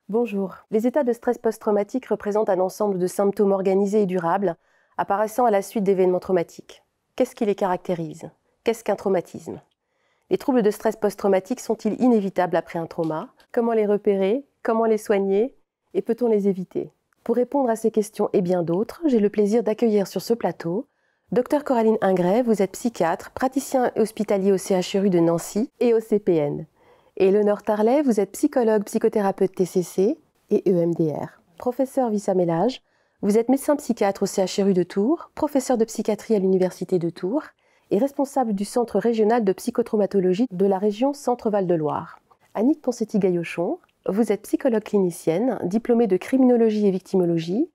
Bonjour. Les états de stress post-traumatique représentent un ensemble de symptômes organisés et durables apparaissant à la suite d'événements traumatiques. Qu'est-ce qui les caractérise? Qu'est-ce qu'un traumatisme? Les troubles de stress post-traumatique sont-ils inévitables après un trauma? Comment les repérer? Comment les soigner? Et peut-on les éviter? Pour répondre à ces questions et bien d'autres, j'ai le plaisir d'accueillir sur ce plateau Dr Coraline Ingret. Vous êtes psychiatre, praticien hospitalier au CHRU de Nancy et au CPN. Et Léonore Tarlet, vous êtes psychologue, psychothérapeute TCC et EMDR. Professeur Vissa-Mélange, vous êtes médecin psychiatre au CHRU de Tours, professeur de psychiatrie à l'Université de Tours et responsable du Centre régional de psychotraumatologie de la région Centre-Val de Loire. Annick Ponseti-Gaillochon, vous êtes psychologue clinicienne, diplômée de criminologie et victimologie,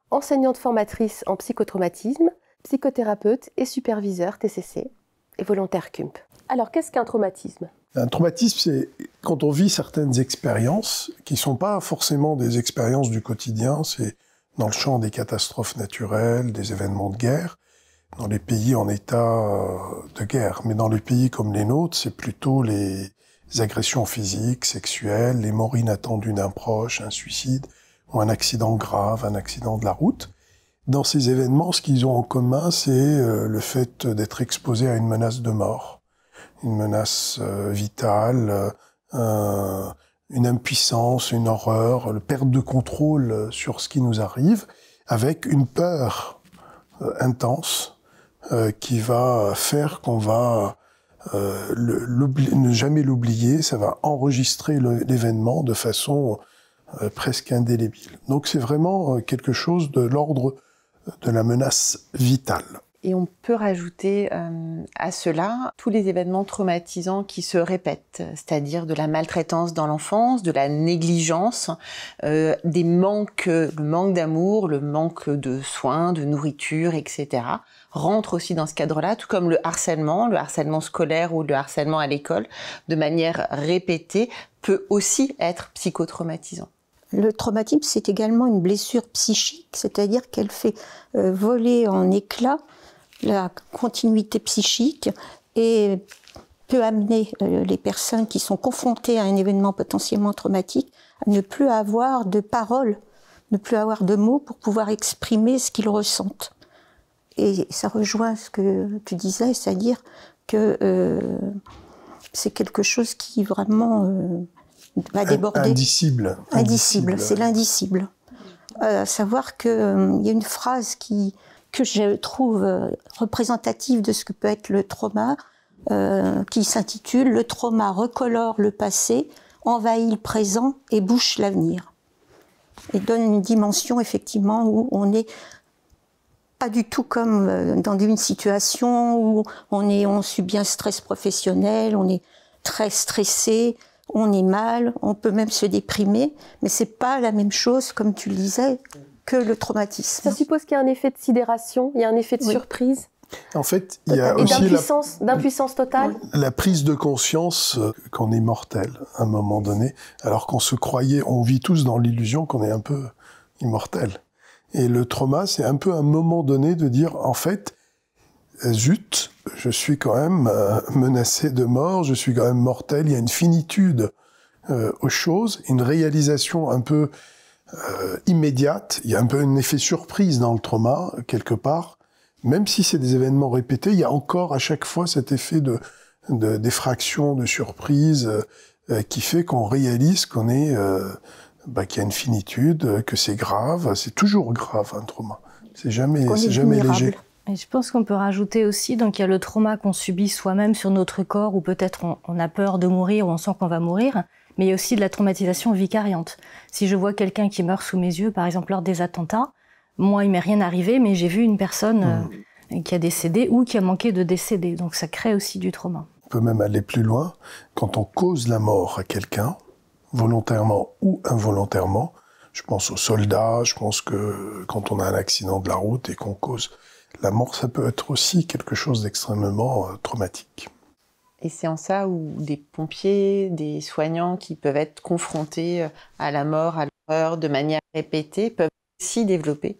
enseignante formatrice en psychotraumatisme, psychothérapeute et superviseur TCC et volontaire CUMP. Alors, qu'est-ce qu'un traumatisme ? Un traumatisme, c'est quand on vit certaines expériences qui ne sont pas forcément des expériences du quotidien, c'est dans le champ des catastrophes naturelles, des événements de guerre, dans les pays en état de guerre. Mais dans les pays comme les nôtres, c'est plutôt les agressions physiques, sexuelles, les morts inattendues d'un proche, un suicide, ou un accident grave, un accident de la route. Dans ces événements, ce qu'ils ont en commun, c'est le fait d'être exposé à une menace de mort. Une menace vitale, une impuissance, une horreur, une perte de contrôle sur ce qui nous arrive, avec une peur intense qui va faire qu'on va ne jamais l'oublier, ça va enregistrer l'événement de façon presque indélébile. Donc c'est vraiment quelque chose de l'ordre de la menace vitale. Et on peut rajouter à cela tous les événements traumatisants qui se répètent, c'est-à-dire de la maltraitance dans l'enfance, de la négligence, des manques, le manque d'amour, le manque de soins, de nourriture, etc. rentre aussi dans ce cadre-là, tout comme le harcèlement scolaire ou le harcèlement à l'école, de manière répétée, peut aussi être psychotraumatisant. Le traumatisme, c'est également une blessure psychique, c'est-à-dire qu'elle fait voler en éclats la continuité psychique et peut amener les personnes qui sont confrontées à un événement potentiellement traumatique à ne plus avoir de paroles, ne plus avoir de mots pour pouvoir exprimer ce qu'ils ressentent. Et ça rejoint ce que tu disais, c'est-à-dire que c'est quelque chose qui vraiment va déborder. Indicible. Indicible, c'est l'indicible. Savoir qu'il y a une phrase que je trouve représentative de ce que peut être le trauma, qui s'intitule « Le trauma recolore le passé, envahit le présent et bouche l'avenir ». Et donne une dimension, effectivement, où on n'est pas du tout comme dans une situation où on subit un stress professionnel, on est très stressé, on est mal, on peut même se déprimer, mais c'est pas la même chose, comme tu le disais, que le traumatisme. Ça suppose qu'il y a un effet de sidération, il y a un effet de surprise. En fait, il y a aussi d'impuissance totale. La prise de conscience qu'on est mortel à un moment donné, alors qu'on se croyait, on vit tous dans l'illusion qu'on est un peu immortel. Et le trauma, c'est un peu un moment donné de dire, en fait, zut, je suis quand même menacé de mort, je suis quand même mortel, il y a une finitude aux choses, une réalisation un peu immédiate, il y a un peu un effet surprise dans le trauma, quelque part. Même si c'est des événements répétés, il y a encore à chaque fois cet effet d'effraction, de surprise, qui fait qu'on réalise qu'on est, qu'il y a une finitude, que c'est grave. C'est toujours grave, un trauma. C'est jamais léger. Et je pense qu'on peut rajouter aussi, donc il y a le trauma qu'on subit soi-même sur notre corps, ou peut-être on a peur de mourir, ou on sent qu'on va mourir, mais il y a aussi de la traumatisation vicariante. Si je vois quelqu'un qui meurt sous mes yeux, par exemple lors des attentats, moi il m'est rien arrivé, mais j'ai vu une personne qui a décédé ou qui a manqué de décéder, donc ça crée aussi du trauma. On peut même aller plus loin, quand on cause la mort à quelqu'un, volontairement ou involontairement, je pense aux soldats, je pense que quand on a un accident de la route et qu'on cause la mort, ça peut être aussi quelque chose d'extrêmement traumatique. Et c'est en ça où des pompiers, des soignants qui peuvent être confrontés à la mort, à l'horreur de manière répétée, peuvent aussi développer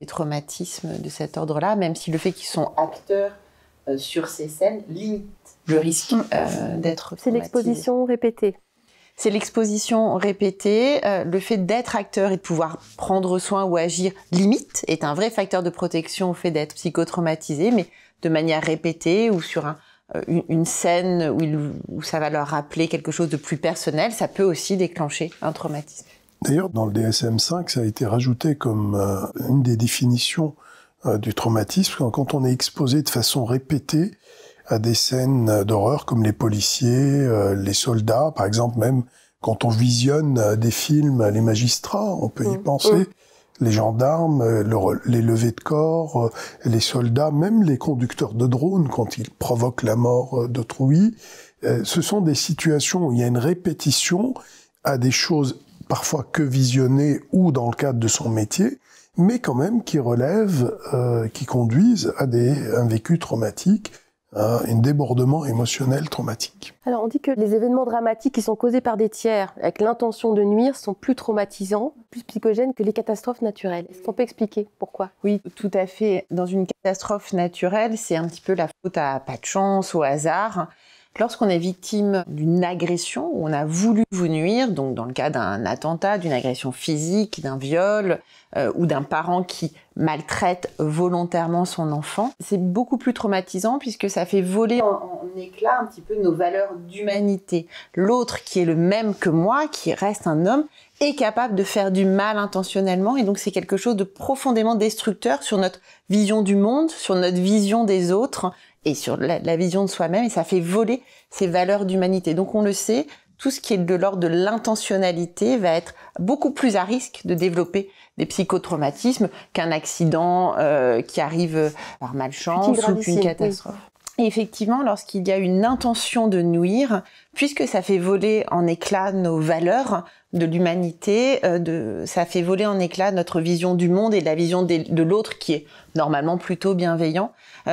des traumatismes de cet ordre-là, même si le fait qu'ils sont acteurs sur ces scènes limite le risque d'être traumatisés. C'est l'exposition répétée. C'est l'exposition répétée, le fait d'être acteur et de pouvoir prendre soin ou agir limite est un vrai facteur de protection au fait d'être psychotraumatisé, mais de manière répétée ou sur une scène où ça va leur rappeler quelque chose de plus personnel, ça peut aussi déclencher un traumatisme. D'ailleurs, dans le DSM-5, ça a été rajouté comme une des définitions du traumatisme, quand on est exposé de façon répétée à des scènes d'horreur comme les policiers, les soldats, par exemple même quand on visionne des films, les magistrats, on peut y penser, les gendarmes, les levées de corps, les soldats, même les conducteurs de drones quand ils provoquent la mort d'autrui. Ce sont des situations où il y a une répétition à des choses parfois que visionnées ou dans le cadre de son métier, mais quand même qui relèvent, qui conduisent à un vécu traumatique, un débordement émotionnel traumatique. Alors on dit que les événements dramatiques qui sont causés par des tiers avec l'intention de nuire sont plus traumatisants, plus psychogènes que les catastrophes naturelles. Est-ce qu'on peut expliquer pourquoi? Oui, tout à fait. Dans une catastrophe naturelle, c'est un petit peu la faute à pas de chance, au hasard. Lorsqu'on est victime d'une agression, où on a voulu vous nuire, donc dans le cas d'un attentat, d'une agression physique, d'un viol, ou d'un parent qui maltraite volontairement son enfant, c'est beaucoup plus traumatisant puisque ça fait voler en éclats un petit peu nos valeurs d'humanité. L'autre qui est le même que moi, qui reste un homme, est capable de faire du mal intentionnellement, et donc c'est quelque chose de profondément destructeur sur notre vision du monde, sur notre vision des autres, et sur la vision de soi-même, et ça fait voler ces valeurs d'humanité. Donc on le sait, tout ce qui est de l'ordre de l'intentionnalité va être beaucoup plus à risque de développer des psychotraumatismes qu'un accident qui arrive par malchance ou qu'une catastrophe. Oui. Et effectivement, lorsqu'il y a une intention de nuire, puisque ça fait voler en éclats nos valeurs de l'humanité, ça fait voler en éclats notre vision du monde et la vision de l'autre qui est normalement plutôt bienveillant,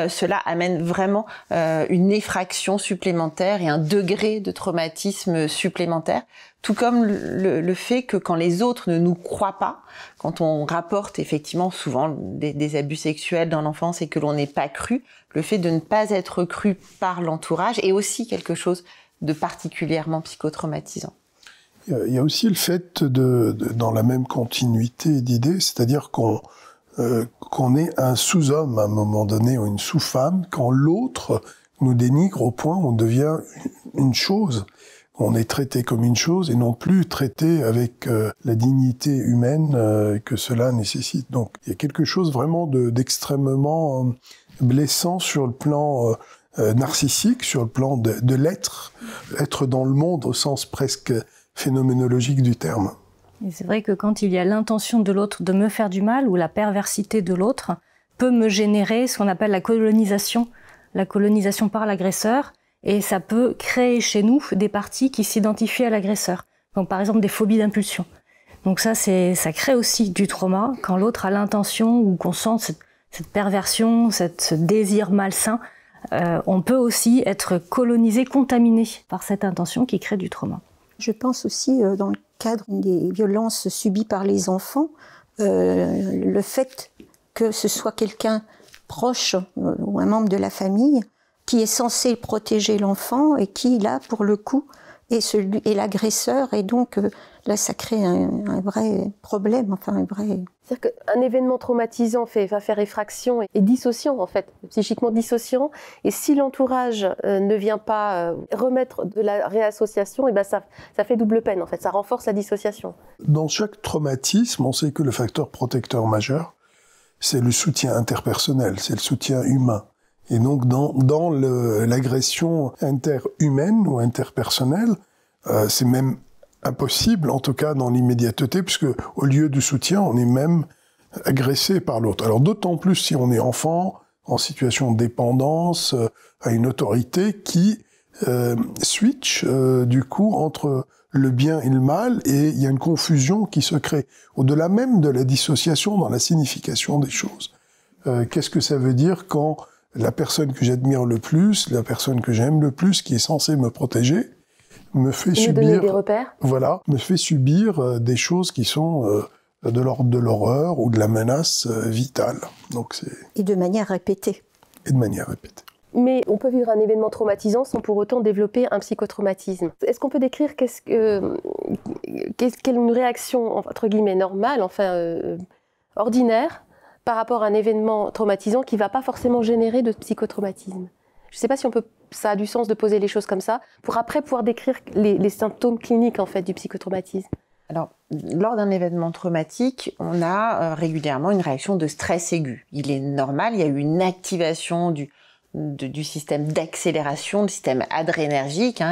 cela amène vraiment une effraction supplémentaire et un degré de traumatisme supplémentaire, tout comme le fait que quand les autres ne nous croient pas, quand on rapporte effectivement souvent des abus sexuels dans l'enfance et que l'on n'est pas cru, le fait de ne pas être cru par l'entourage est aussi quelque chose de particulièrement psychotraumatisant. Il y a aussi le fait dans la même continuité d'idées, c'est-à-dire qu'on est un sous-homme à un moment donné ou une sous-femme, quand l'autre nous dénigre au point où on devient une chose. On est traité comme une chose et non plus traité avec la dignité humaine que cela nécessite. Donc il y a quelque chose vraiment d'extrêmement blessant sur le plan narcissique, sur le plan de l'être, être dans le monde au sens presque phénoménologique du terme. Et c'est vrai que quand il y a l'intention de l'autre de me faire du mal ou la perversité de l'autre peut me générer ce qu'on appelle la colonisation par l'agresseur, et ça peut créer chez nous des parties qui s'identifient à l'agresseur. Donc par exemple des phobies d'impulsion. Donc ça crée aussi du trauma quand l'autre a l'intention ou qu'on sent cette perversion, ce désir malsain. On peut aussi être colonisé, contaminé par cette intention qui crée du trauma. Je pense aussi, dans le cadre des violences subies par les enfants, le fait que ce soit quelqu'un proche ou un membre de la famille qui est censé protéger l'enfant et qui, là, pour le coup, est l'agresseur. Et donc, là, ça crée un vrai problème, enfin un vrai... C'est-à-dire qu'un événement traumatisant va faire effraction et dissociant, en fait, psychiquement dissociant. Et si l'entourage ne vient pas remettre de la réassociation, et ben ça fait double peine, en fait. Ça renforce la dissociation. Dans chaque traumatisme, on sait que le facteur protecteur majeur, c'est le soutien interpersonnel, c'est le soutien humain. Et donc, dans l'agression interhumaine ou interpersonnelle, c'est même impossible, en tout cas dans l'immédiateté, puisque au lieu du soutien, on est même agressé par l'autre. Alors d'autant plus si on est enfant, en situation de dépendance, à une autorité qui switch du coup entre le bien et le mal, et il y a une confusion qui se crée. Au-delà même de la dissociation dans la signification des choses. Qu'est-ce que ça veut dire quand la personne que j'admire le plus, la personne que j'aime le plus, qui est censée me protéger, me fait subir des repères. Voilà, me fait subir des choses qui sont de l'ordre de l'horreur ou de la menace vitale. Donc et de manière répétée. Et de manière répétée. Mais on peut vivre un événement traumatisant sans pour autant développer un psychotraumatisme. Est-ce qu'on peut décrire qu'est-ce qu'est une réaction, entre guillemets, normale, ordinaire, par rapport à un événement traumatisant qui ne va pas forcément générer de psychotraumatisme? Je ne sais pas si ça a du sens de poser les choses comme ça, pour après pouvoir décrire les symptômes cliniques en fait, du psychotraumatisme. Alors, lors d'un événement traumatique, on a régulièrement une réaction de stress aigu. Il est normal, il y a eu une activation du système d'accélération, du système adrénergique.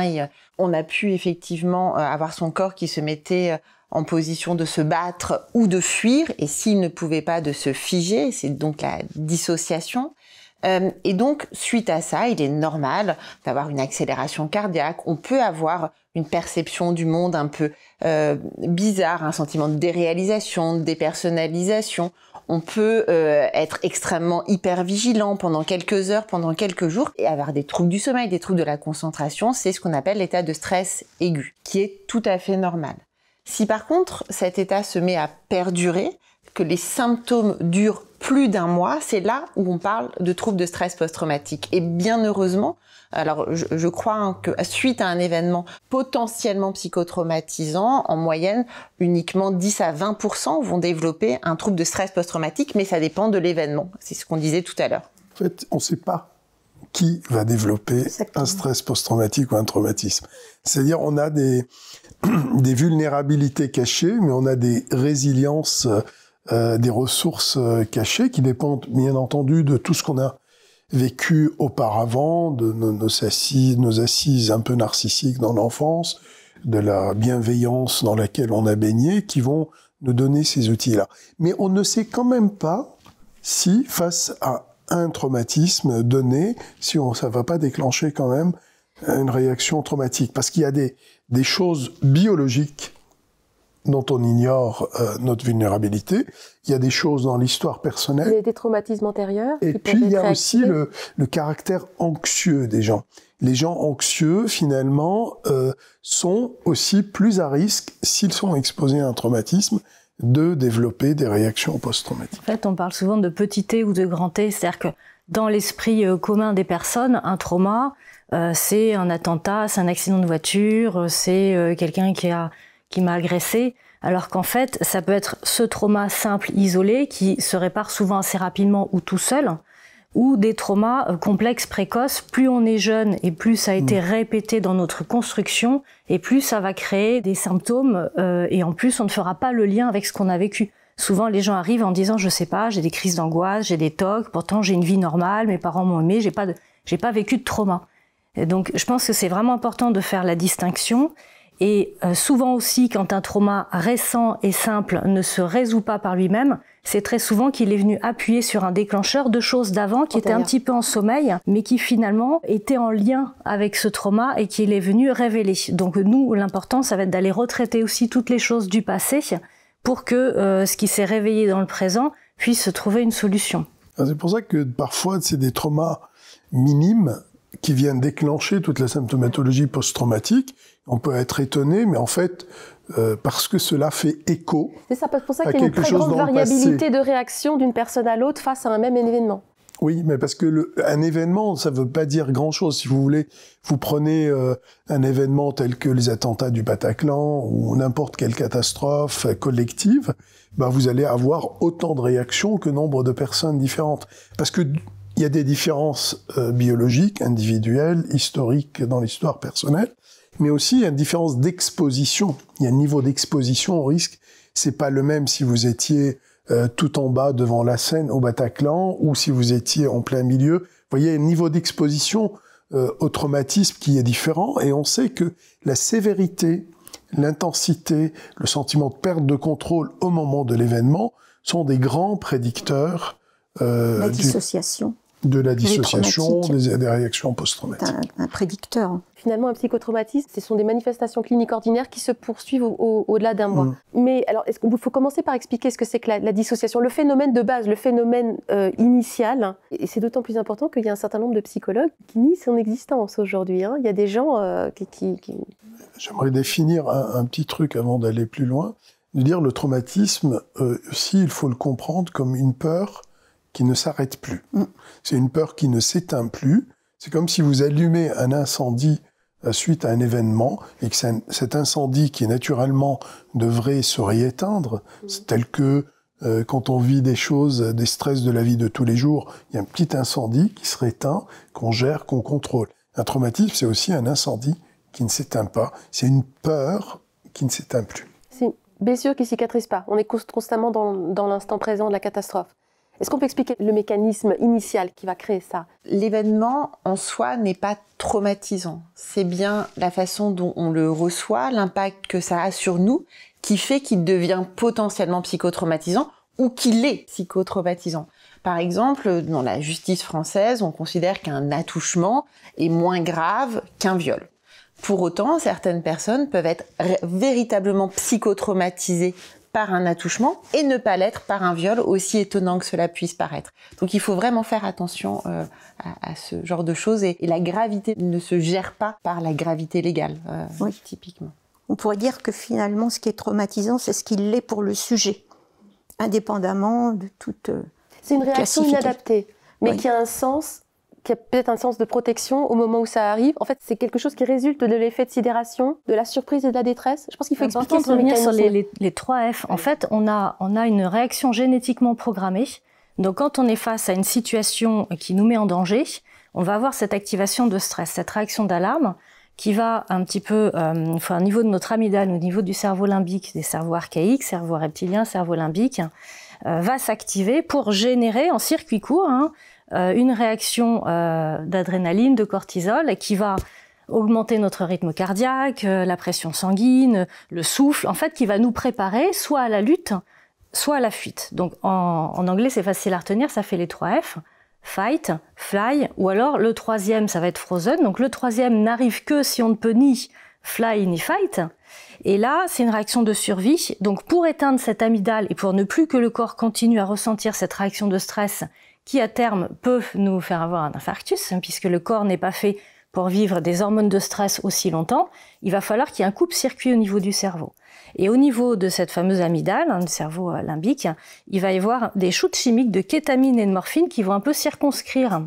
On a pu effectivement avoir son corps qui se mettait en position de se battre ou de fuir, et s'il ne pouvait pas, de se figer, c'est donc la dissociation. Et donc, suite à ça, il est normal d'avoir une accélération cardiaque. On peut avoir une perception du monde un peu bizarre, un sentiment de déréalisation, de dépersonnalisation. On peut être extrêmement hyper vigilant pendant quelques heures, pendant quelques jours, et avoir des troubles du sommeil, des troubles de la concentration. C'est ce qu'on appelle l'état de stress aigu, qui est tout à fait normal. Si par contre cet état se met à perdurer, que les symptômes durent plus d'un mois, c'est là où on parle de troubles de stress post-traumatique. Et bien heureusement, alors je crois que suite à un événement potentiellement psychotraumatisant, en moyenne, uniquement 10 à 20% vont développer un trouble de stress post-traumatique, mais ça dépend de l'événement. C'est ce qu'on disait tout à l'heure. En fait, on ne sait pas qui va développer un stress post-traumatique ou un traumatisme. C'est-à-dire, on a des vulnérabilités cachées, mais on a des résiliences, des ressources cachées qui dépendent bien entendu de tout ce qu'on a vécu auparavant, de nos assises un peu narcissiques dans l'enfance, de la bienveillance dans laquelle on a baigné, qui vont nous donner ces outils-là. Mais on ne sait quand même pas si, face à un traumatisme donné, si ça ne va pas déclencher quand même une réaction traumatique. Parce qu'il y a des choses biologiques dont on ignore notre vulnérabilité. Il y a des choses dans l'histoire personnelle. Il y a des traumatismes antérieurs. Et puis, il y a aussi le caractère anxieux des gens. Les gens anxieux, finalement, sont aussi plus à risque, s'ils sont exposés à un traumatisme, de développer des réactions post-traumatiques. En fait, on parle souvent de petit T ou de grand T, c'est-à-dire que dans l'esprit commun des personnes, un trauma, c'est un attentat, c'est un accident de voiture, c'est quelqu'un qui m'a agressé, alors qu'en fait, ça peut être ce trauma simple, isolé, qui se répare souvent assez rapidement ou tout seul, ou des traumas complexes, précoces. Plus on est jeune et plus ça a été répété dans notre construction, et plus ça va créer des symptômes, et en plus on ne fera pas le lien avec ce qu'on a vécu. Souvent les gens arrivent en disant, je sais pas, j'ai des crises d'angoisse, j'ai des TOC, pourtant j'ai une vie normale, mes parents m'ont aimé, j'ai pas vécu de trauma. Et donc je pense que c'est vraiment important de faire la distinction. Et souvent aussi, quand un trauma récent et simple ne se résout pas par lui-même, c'est très souvent qu'il est venu appuyer sur un déclencheur de choses d'avant qui étaient un petit peu en sommeil, mais qui finalement étaient en lien avec ce trauma et qu'il est venu révéler. Donc nous, l'important, ça va être d'aller retraiter aussi toutes les choses du passé pour que ce qui s'est réveillé dans le présent puisse trouver une solution. C'est pour ça que parfois, c'est des traumas minimes qui viennent déclencher toute la symptomatologie post-traumatique. On peut être étonné, mais en fait, parce que cela fait écho. C'est ça, pour ça qu'il y a une très grande variabilité de réaction d'une personne à l'autre face à un même événement. Oui, mais parce que un événement, ça ne veut pas dire grand-chose. Si vous voulez, vous prenez un événement tel que les attentats du Bataclan ou n'importe quelle catastrophe collective, ben vous allez avoir autant de réactions que nombre de personnes différentes. Parce que il y a des différences biologiques, individuelles, historiques dans l'histoire personnelle, mais aussi il y a une différence d'exposition. Il y a un niveau d'exposition au risque. C'est pas le même si vous étiez tout en bas devant la Seine au Bataclan ou si vous étiez en plein milieu. Vous voyez, il y a un niveau d'exposition au traumatisme qui est différent, et on sait que la sévérité, l'intensité, le sentiment de perte de contrôle au moment de l'événement sont des grands prédicteurs de la dissociation, des réactions post-traumatiques. Un prédicteur. Finalement, un psychotraumatisme, ce sont des manifestations cliniques ordinaires qui se poursuivent au-delà d'un mois. Mais alors, est-ce qu'il faut commencer par expliquer ce que c'est que la dissociation, le phénomène de base, le phénomène initial. Et c'est d'autant plus important qu'il y a un certain nombre de psychologues qui nient son existence aujourd'hui. Il y a des gens qui... J'aimerais définir un petit truc avant d'aller plus loin. De dire le traumatisme, aussi, il faut le comprendre comme une peur qui ne s'arrête plus. C'est une peur qui ne s'éteint plus. C'est comme si vous allumez un incendie suite à un événement et que cet incendie qui naturellement devrait se rééteindre, tel que quand on vit des choses, des stress de la vie de tous les jours, il y a un petit incendie qui se rééteint, qu'on gère, qu'on contrôle. Un traumatisme, c'est aussi un incendie qui ne s'éteint pas. C'est une peur qui ne s'éteint plus. C'est une blessure qui ne cicatrise pas. On est constamment dans l'instant présent de la catastrophe. Est-ce qu'on peut expliquer le mécanisme initial qui va créer ça? L'événement en soi n'est pas traumatisant. C'est bien la façon dont on le reçoit, l'impact que ça a sur nous, qui fait qu'il devient potentiellement psychotraumatisant ou qu'il est psychotraumatisant. Par exemple, dans la justice française, on considère qu'un attouchement est moins grave qu'un viol. Pour autant, certaines personnes peuvent être véritablement psychotraumatisées par un attouchement et ne pas l'être par un viol, aussi étonnant que cela puisse paraître. Donc il faut vraiment faire attention à ce genre de choses et la gravité ne se gère pas par la gravité légale, oui. Typiquement. On pourrait dire que finalement, ce qui est traumatisant, c'est ce qu'il l'est pour le sujet, indépendamment de toute c'est une réaction inadaptée, mais oui. qui a un sens, qui a peut-être un sens de protection au moment où ça arrive. En fait, c'est quelque chose qui résulte de l'effet de sidération, de la surprise et de la détresse. Je pense qu'il faut expliquer important de revenir sur les 3 F. En fait, on a une réaction génétiquement programmée. Donc, quand on est face à une situation qui nous met en danger, on va avoir cette activation de stress, cette réaction d'alarme qui va un petit peu, au niveau de notre amygdale, au niveau du cerveau limbique, des cerveaux archaïques, cerveau reptilien, cerveau limbique, va s'activer pour générer en circuit court une réaction d'adrénaline, de cortisol, qui va augmenter notre rythme cardiaque, la pression sanguine, le souffle, en fait, qui va nous préparer soit à la lutte, soit à la fuite. Donc, en anglais, c'est facile à retenir, ça fait les 3 F. Fight, fly, ou alors le 3e, ça va être frozen. Donc le 3e n'arrive que si on ne peut ni fly ni fight. Et là, c'est une réaction de survie. Donc pour éteindre cette amygdale et pour ne plus que le corps continue à ressentir cette réaction de stress qui à terme peut nous faire avoir un infarctus, puisque le corps n'est pas fait pour vivre des hormones de stress aussi longtemps, il va falloir qu'il y ait un coupe-circuit au niveau du cerveau. Et au niveau de cette fameuse amygdale, le cerveau limbique, il va y avoir des shoots chimiques de kétamine et de morphine qui vont un peu circonscrire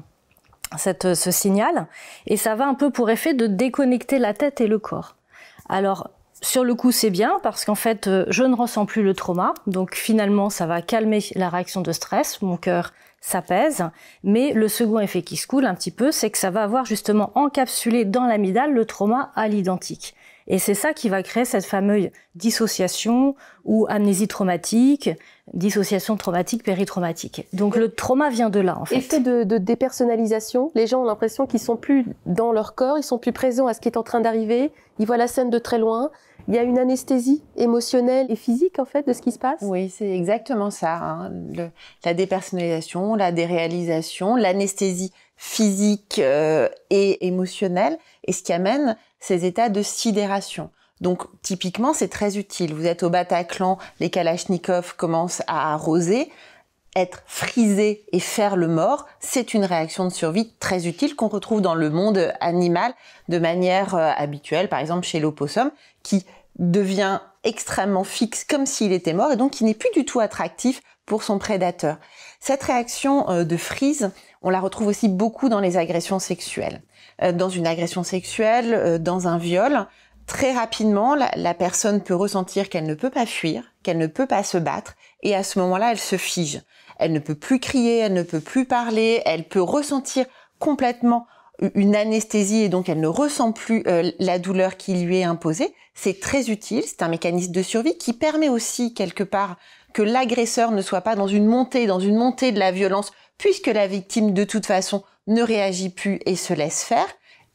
ce signal, et ça va un peu pour effet de déconnecter la tête et le corps. Alors, sur le coup, c'est bien, parce qu'en fait, je ne ressens plus le trauma, donc finalement, ça va calmer la réaction de stress, mon cœur s'apaise, mais le second effet qui se coule un petit peu, c'est que ça va avoir justement encapsulé dans l'amygdale le trauma à l'identique. Et c'est ça qui va créer cette fameuse dissociation ou amnésie traumatique, dissociation traumatique, péritraumatique. Donc le trauma vient de là, en fait. Effet de dépersonnalisation, les gens ont l'impression qu'ils sont plus dans leur corps, ils sont plus présents à ce qui est en train d'arriver, ils voient la scène de très loin. Il y a une anesthésie émotionnelle et physique, en fait, de ce qui se passe. Oui, c'est exactement ça. La dépersonnalisation, la déréalisation, l'anesthésie physique et émotionnelle, et ce qui amène ces états de sidération. Donc, typiquement, c'est très utile. Vous êtes au Bataclan, les Kalachnikov commencent à arroser. Être frisé et faire le mort, c'est une réaction de survie très utile qu'on retrouve dans le monde animal de manière habituelle, par exemple chez l'opossum, qui devient extrêmement fixe comme s'il était mort et donc qui n'est plus du tout attractif pour son prédateur. Cette réaction de freeze, on la retrouve aussi beaucoup dans les agressions sexuelles. Dans une agression sexuelle, dans un viol, très rapidement, la personne peut ressentir qu'elle ne peut pas fuir, qu'elle ne peut pas se battre, et à ce moment-là, elle se fige. Elle ne peut plus crier, elle ne peut plus parler, elle peut ressentir complètement une anesthésie et donc elle ne ressent plus la douleur qui lui est imposée. C'est très utile, c'est un mécanisme de survie qui permet aussi quelque part que l'agresseur ne soit pas dans une montée de la violence, puisque la victime de toute façon ne réagit plus et se laisse faire.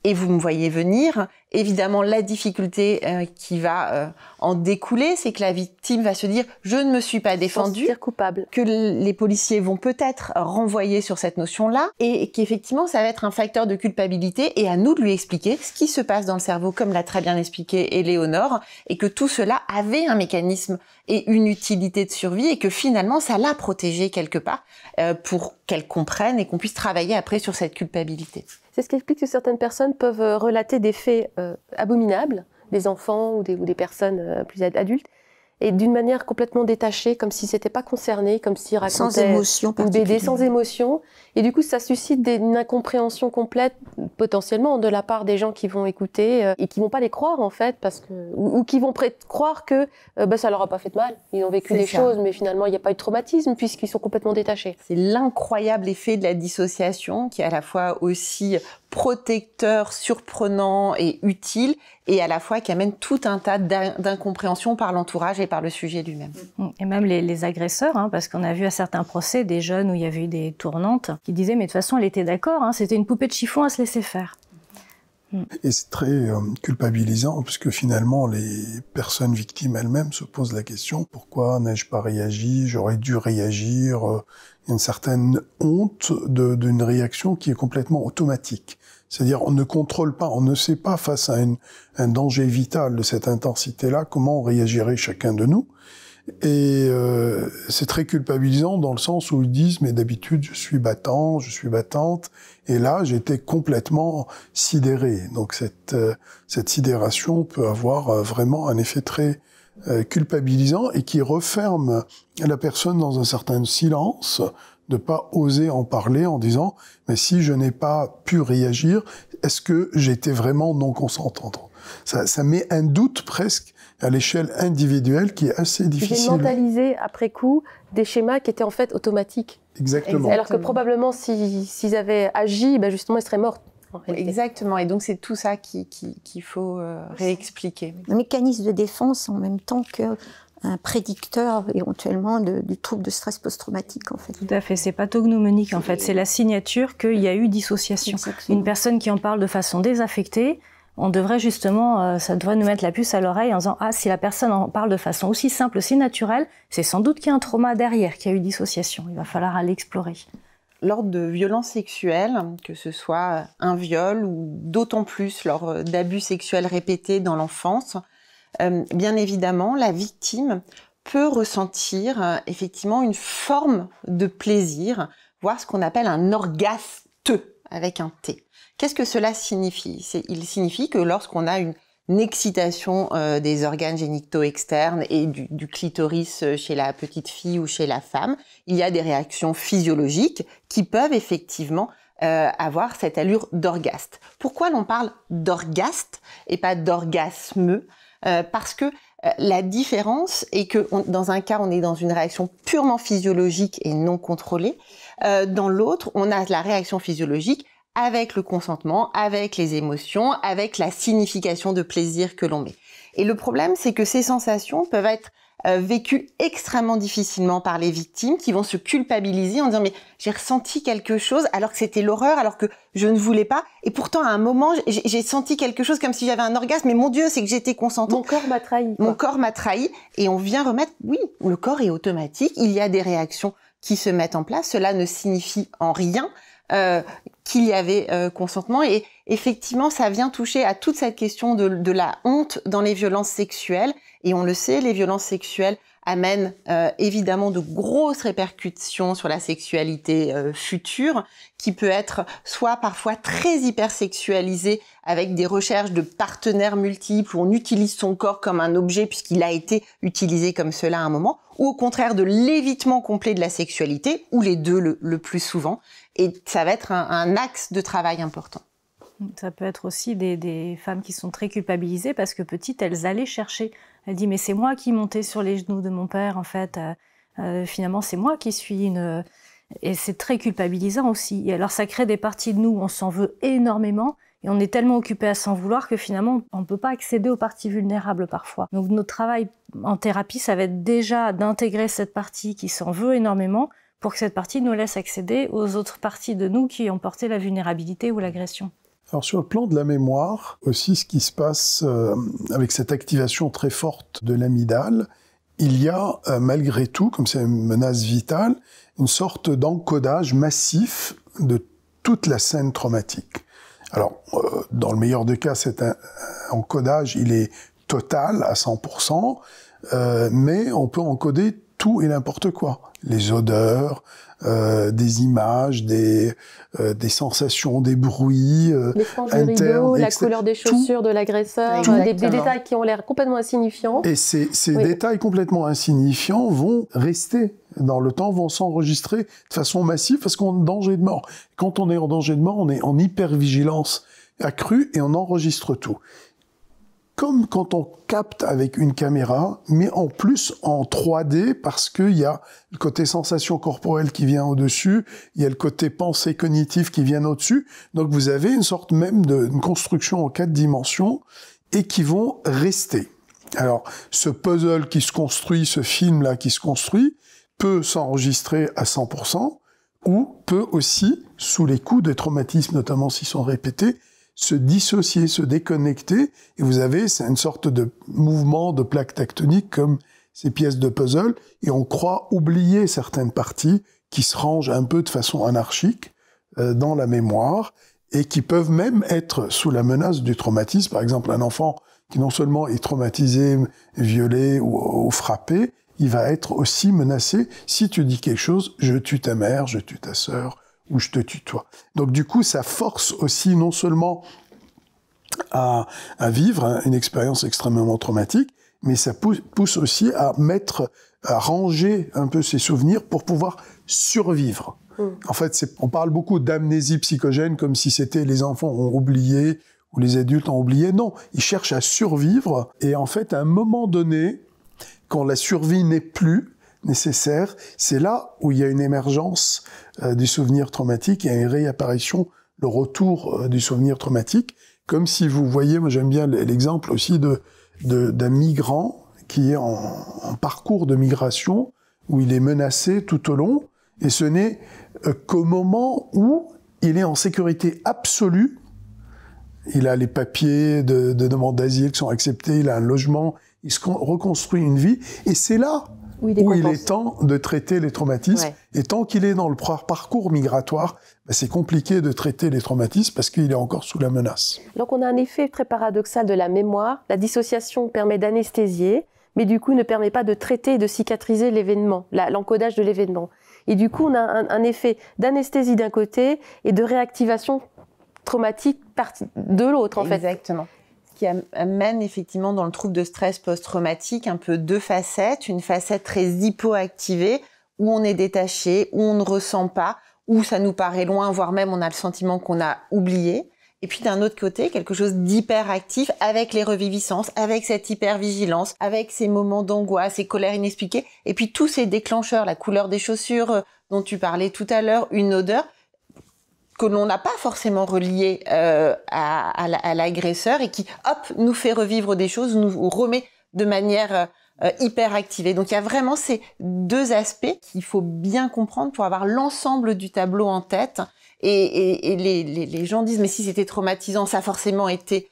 Et vous me voyez venir, évidemment la difficulté qui va en découler, c'est que la victime va se dire « je ne me suis pas défendue », coupable, que les policiers vont peut-être renvoyer sur cette notion-là, et qu'effectivement ça va être un facteur de culpabilité, et à nous de lui expliquer ce qui se passe dans le cerveau, comme l'a très bien expliqué Éléonore, et que tout cela avait un mécanisme et une utilité de survie, et que finalement ça l'a protégée quelque part, pour qu'elle comprenne et qu'on puisse travailler après sur cette culpabilité. C'est ce qui explique que certaines personnes peuvent relater des faits abominables, des enfants ou des personnes plus adultes, et d'une manière complètement détachée, comme s'ils n'étaient pas concernés, comme s'ils racontaient sans émotion une BD particulière. sans émotion. Et du coup, ça suscite une incompréhension complète, potentiellement, de la part des gens qui vont écouter et qui vont pas les croire, en fait, parce que, ou qui vont croire que ça leur a pas fait de mal. Ils ont vécu des choses, mais finalement, il n'y a pas eu de traumatisme puisqu'ils sont complètement détachés. C'est l'incroyable effet de la dissociation qui est à la fois aussi protecteur, surprenant et utile, et à la fois qui amène tout un tas d'incompréhension par l'entourage et par le sujet lui-même. Et même les agresseurs, hein, parce qu'on a vu à certains procès des jeunes où il y avait eu des tournantes qui disaient mais de toute façon elle était d'accord, hein, c'était une poupée de chiffon à se laisser faire. Et c'est très culpabilisant, puisque finalement, les personnes victimes elles-mêmes se posent la question, pourquoi n'ai-je pas réagi? J'aurais dû réagir. Il y a une certaine honte d'une réaction qui est complètement automatique. C'est-à-dire, on ne contrôle pas, on ne sait pas face à un danger vital de cette intensité-là, comment on réagirait chacun de nous. Et c'est très culpabilisant dans le sens où ils disent mais d'habitude je suis battant, je suis battante, et là j'étais complètement sidéré. Donc cette sidération peut avoir vraiment un effet très culpabilisant et qui referme la personne dans un certain silence, de pas oser en parler en disant mais si je n'ai pas pu réagir, est-ce que j'étais vraiment non consentante? Ça met un doute presque à l'échelle individuelle qui est assez difficile. J'ai mentalisé après coup des schémas qui étaient en fait automatiques. Exactement. Alors que probablement s'ils avaient agi, justement ils seraient morts. Exactement, et donc c'est tout ça qu'il faut réexpliquer. Un mécanisme de défense en même temps qu'un prédicteur éventuellement du trouble de stress post-traumatique en fait. Tout à fait, c'est pathognomonique en fait, c'est la signature qu'il y a eu dissociation. Exactement. Une personne qui en parle de façon désaffectée, on devrait justement, ça devrait nous mettre la puce à l'oreille en disant « Ah, si la personne en parle de façon aussi simple, aussi naturelle, c'est sans doute qu'il y a un trauma derrière, qu'il y a eu dissociation. Il va falloir aller explorer. » Lors de violences sexuelles, que ce soit un viol ou d'autant plus lors d'abus sexuels répétés dans l'enfance, bien évidemment, la victime peut ressentir effectivement une forme de plaisir, voire ce qu'on appelle un orgasme avec un T. Qu'est-ce que cela signifie? Il signifie que lorsqu'on a une excitation des organes génitaux externes et du clitoris chez la petite fille ou chez la femme, il y a des réactions physiologiques qui peuvent effectivement avoir cette allure d'orgasme. Pourquoi l'on parle d'orgasme et pas d'orgasme? Parce que la différence est que dans un cas, on est dans une réaction purement physiologique et non contrôlée. Dans l'autre, on a la réaction physiologique avec le consentement, avec les émotions, avec la signification de plaisir que l'on met. Et le problème, c'est que ces sensations peuvent être vécues extrêmement difficilement par les victimes qui vont se culpabiliser en disant « mais j'ai ressenti quelque chose alors que c'était l'horreur, alors que je ne voulais pas. Et pourtant, à un moment, j'ai senti quelque chose comme si j'avais un orgasme, mais mon Dieu, c'est que j'étais consentante. Mon corps m'a trahi. Mon corps m'a trahi. » Et on vient remettre, oui, le corps est automatique, il y a des réactions qui se mettent en place. Cela ne signifie en rien qu'il y avait consentement, et effectivement ça vient toucher à toute cette question de la honte dans les violences sexuelles, et on le sait, les violences sexuelles amènent évidemment de grosses répercussions sur la sexualité future, qui peut être soit parfois très hypersexualisée avec des recherches de partenaires multiples où on utilise son corps comme un objet puisqu'il a été utilisé comme cela à un moment, ou au contraire de l'évitement complet de la sexualité, ou les deux le plus souvent, et ça va être un axe de travail important. Ça peut être aussi des femmes qui sont très culpabilisées parce que petites, elles allaient chercher. Elles disent mais c'est moi qui montais sur les genoux de mon père en fait. Finalement c'est moi qui suis une... Et c'est très culpabilisant aussi. Et alors ça crée des parties de nous où on s'en veut énormément et on est tellement occupé à s'en vouloir que finalement on ne peut pas accéder aux parties vulnérables parfois. Donc notre travail en thérapie, ça va être déjà d'intégrer cette partie qui s'en veut énormément pour que cette partie nous laisse accéder aux autres parties de nous qui ont porté la vulnérabilité ou l'agression. Alors sur le plan de la mémoire, aussi ce qui se passe avec cette activation très forte de l'amygdale, il y a malgré tout, comme c'est une menace vitale, une sorte d'encodage massif de toute la scène traumatique. Alors, dans le meilleur des cas, cet encodage, il est total à 100%, mais on peut encoder tout et n'importe quoi. Les odeurs, des images, des sensations, des bruits l'essence du internes, rideau, la couleur des chaussures de l'agresseur, des détails qui ont l'air complètement insignifiants. Et ces détails complètement insignifiants vont rester dans le temps, vont s'enregistrer de façon massive parce qu'on est en danger de mort. Quand on est en danger de mort, on est en hypervigilance accrue et on enregistre tout. Comme quand on capte avec une caméra, mais en plus en 3D, parce qu'il y a le côté sensation corporelle qui vient au-dessus, il y a le côté pensée cognitive qui vient au-dessus. Donc vous avez une sorte même d'une construction en 4 dimensions et qui vont rester. Alors, ce puzzle qui se construit, ce film-là qui se construit, peut s'enregistrer à 100% ou peut aussi, sous les coups des traumatismes, notamment s'ils sont répétés, se dissocier, se déconnecter, et vous avez, c'est une sorte de mouvement de plaques tectoniques comme ces pièces de puzzle, et on croit oublier certaines parties qui se rangent un peu de façon anarchique dans la mémoire, et qui peuvent même être sous la menace du traumatisme. Par exemple, un enfant qui non seulement est traumatisé, violé ou frappé, il va être aussi menacé si tu dis quelque chose, je tue ta mère, je tue ta sœur, ou je te tue toi. Donc du coup, ça force aussi non seulement à vivre une expérience extrêmement traumatique, mais ça pousse aussi à ranger un peu ses souvenirs pour pouvoir survivre. En fait, on parle beaucoup d'amnésie psychogène comme si c'était les enfants ont oublié ou les adultes ont oublié. Non, ils cherchent à survivre et en fait, à un moment donné, quand la survie n'est plus nécessaire, c'est là où il y a une émergence du souvenir traumatique et une réapparition, le retour du souvenir traumatique, comme si vous voyez, moi j'aime bien l'exemple aussi d'un migrant qui est en parcours de migration, où il est menacé tout au long, et ce n'est qu'au moment où il est en sécurité absolue, il a les papiers de demande d'asile qui sont acceptés, il a un logement, il se reconstruit une vie, et c'est là où il est temps de traiter les traumatismes. Ouais. Et tant qu'il est dans le parcours migratoire, c'est compliqué de traiter les traumatismes parce qu'il est encore sous la menace. Donc on a un effet très paradoxal de la mémoire. La dissociation permet d'anesthésier, mais du coup ne permet pas de traiter et de cicatriser l'événement, l'encodage de l'événement. Et du coup on a un effet d'anesthésie d'un côté et de réactivation traumatique de l'autre en fait. Exactement. Qui amène effectivement dans le trouble de stress post-traumatique un peu 2 facettes. Une facette très hypoactivée, où on est détaché, où on ne ressent pas, où ça nous paraît loin, voire même on a le sentiment qu'on a oublié. Et puis d'un autre côté, quelque chose d'hyperactif avec les reviviscences, avec cette hypervigilance, avec ces moments d'angoisse, ces colères inexpliquées. Et puis tous ces déclencheurs, la couleur des chaussures dont tu parlais tout à l'heure, une odeur que l'on n'a pas forcément relié à l'agresseur et qui, hop, nous fait revivre des choses, nous remet de manière hyper activée. Donc il y a vraiment ces 2 aspects qu'il faut bien comprendre pour avoir l'ensemble du tableau en tête. Et les gens disent, mais si c'était traumatisant, ça a forcément été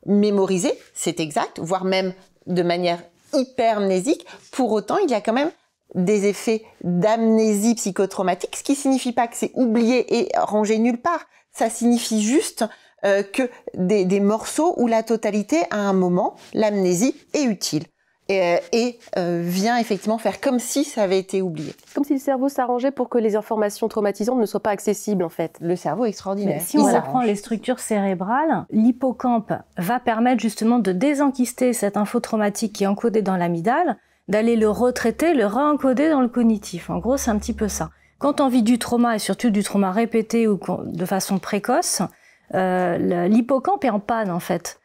mémorisé, c'est exact, voire même de manière hypermnésique. Pour autant, il y a quand même des effets d'amnésie psychotraumatique, ce qui signifie pas que c'est oublié et rangé nulle part. Ça signifie juste que des morceaux où la totalité, à un moment, l'amnésie est utile et vient effectivement faire comme si ça avait été oublié. Comme si le cerveau s'arrangeait pour que les informations traumatisantes ne soient pas accessibles, en fait. Le cerveau est extraordinaire. Mais si on reprend les structures cérébrales, l'hippocampe va permettre justement de désenquister cette info traumatique qui est encodée dans l'amygdale, d'aller le retraiter, le réencoder dans le cognitif. En gros, c'est un petit peu ça. Quand on vit du trauma, et surtout du trauma répété ou de façon précoce, l'hippocampe est en panne, en fait.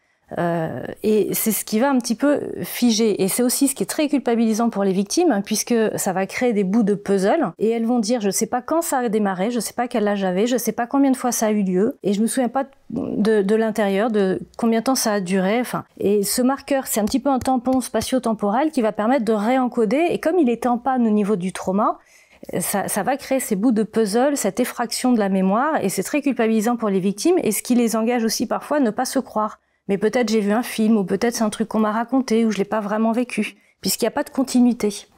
Et c'est ce qui va un petit peu figer. Et c'est aussi ce qui est très culpabilisant pour les victimes, puisque ça va créer des bouts de puzzle. Et elles vont dire, je sais pas quand ça a démarré, je sais pas quel âge j'avais, je sais pas combien de fois ça a eu lieu, et je me souviens pas de l'intérieur, de combien de temps ça a duré. Enfin, et ce marqueur, c'est un petit peu un tampon spatio-temporel qui va permettre de réencoder. Et comme il est en panne au niveau du trauma, ça va créer ces bouts de puzzle, cette effraction de la mémoire, et c'est très culpabilisant pour les victimes, et ce qui les engage aussi parfois à ne pas se croire. Mais peut-être j'ai vu un film, ou peut-être c'est un truc qu'on m'a raconté, ou je l'ai pas vraiment vécu, puisqu'il n'y a pas de continuité.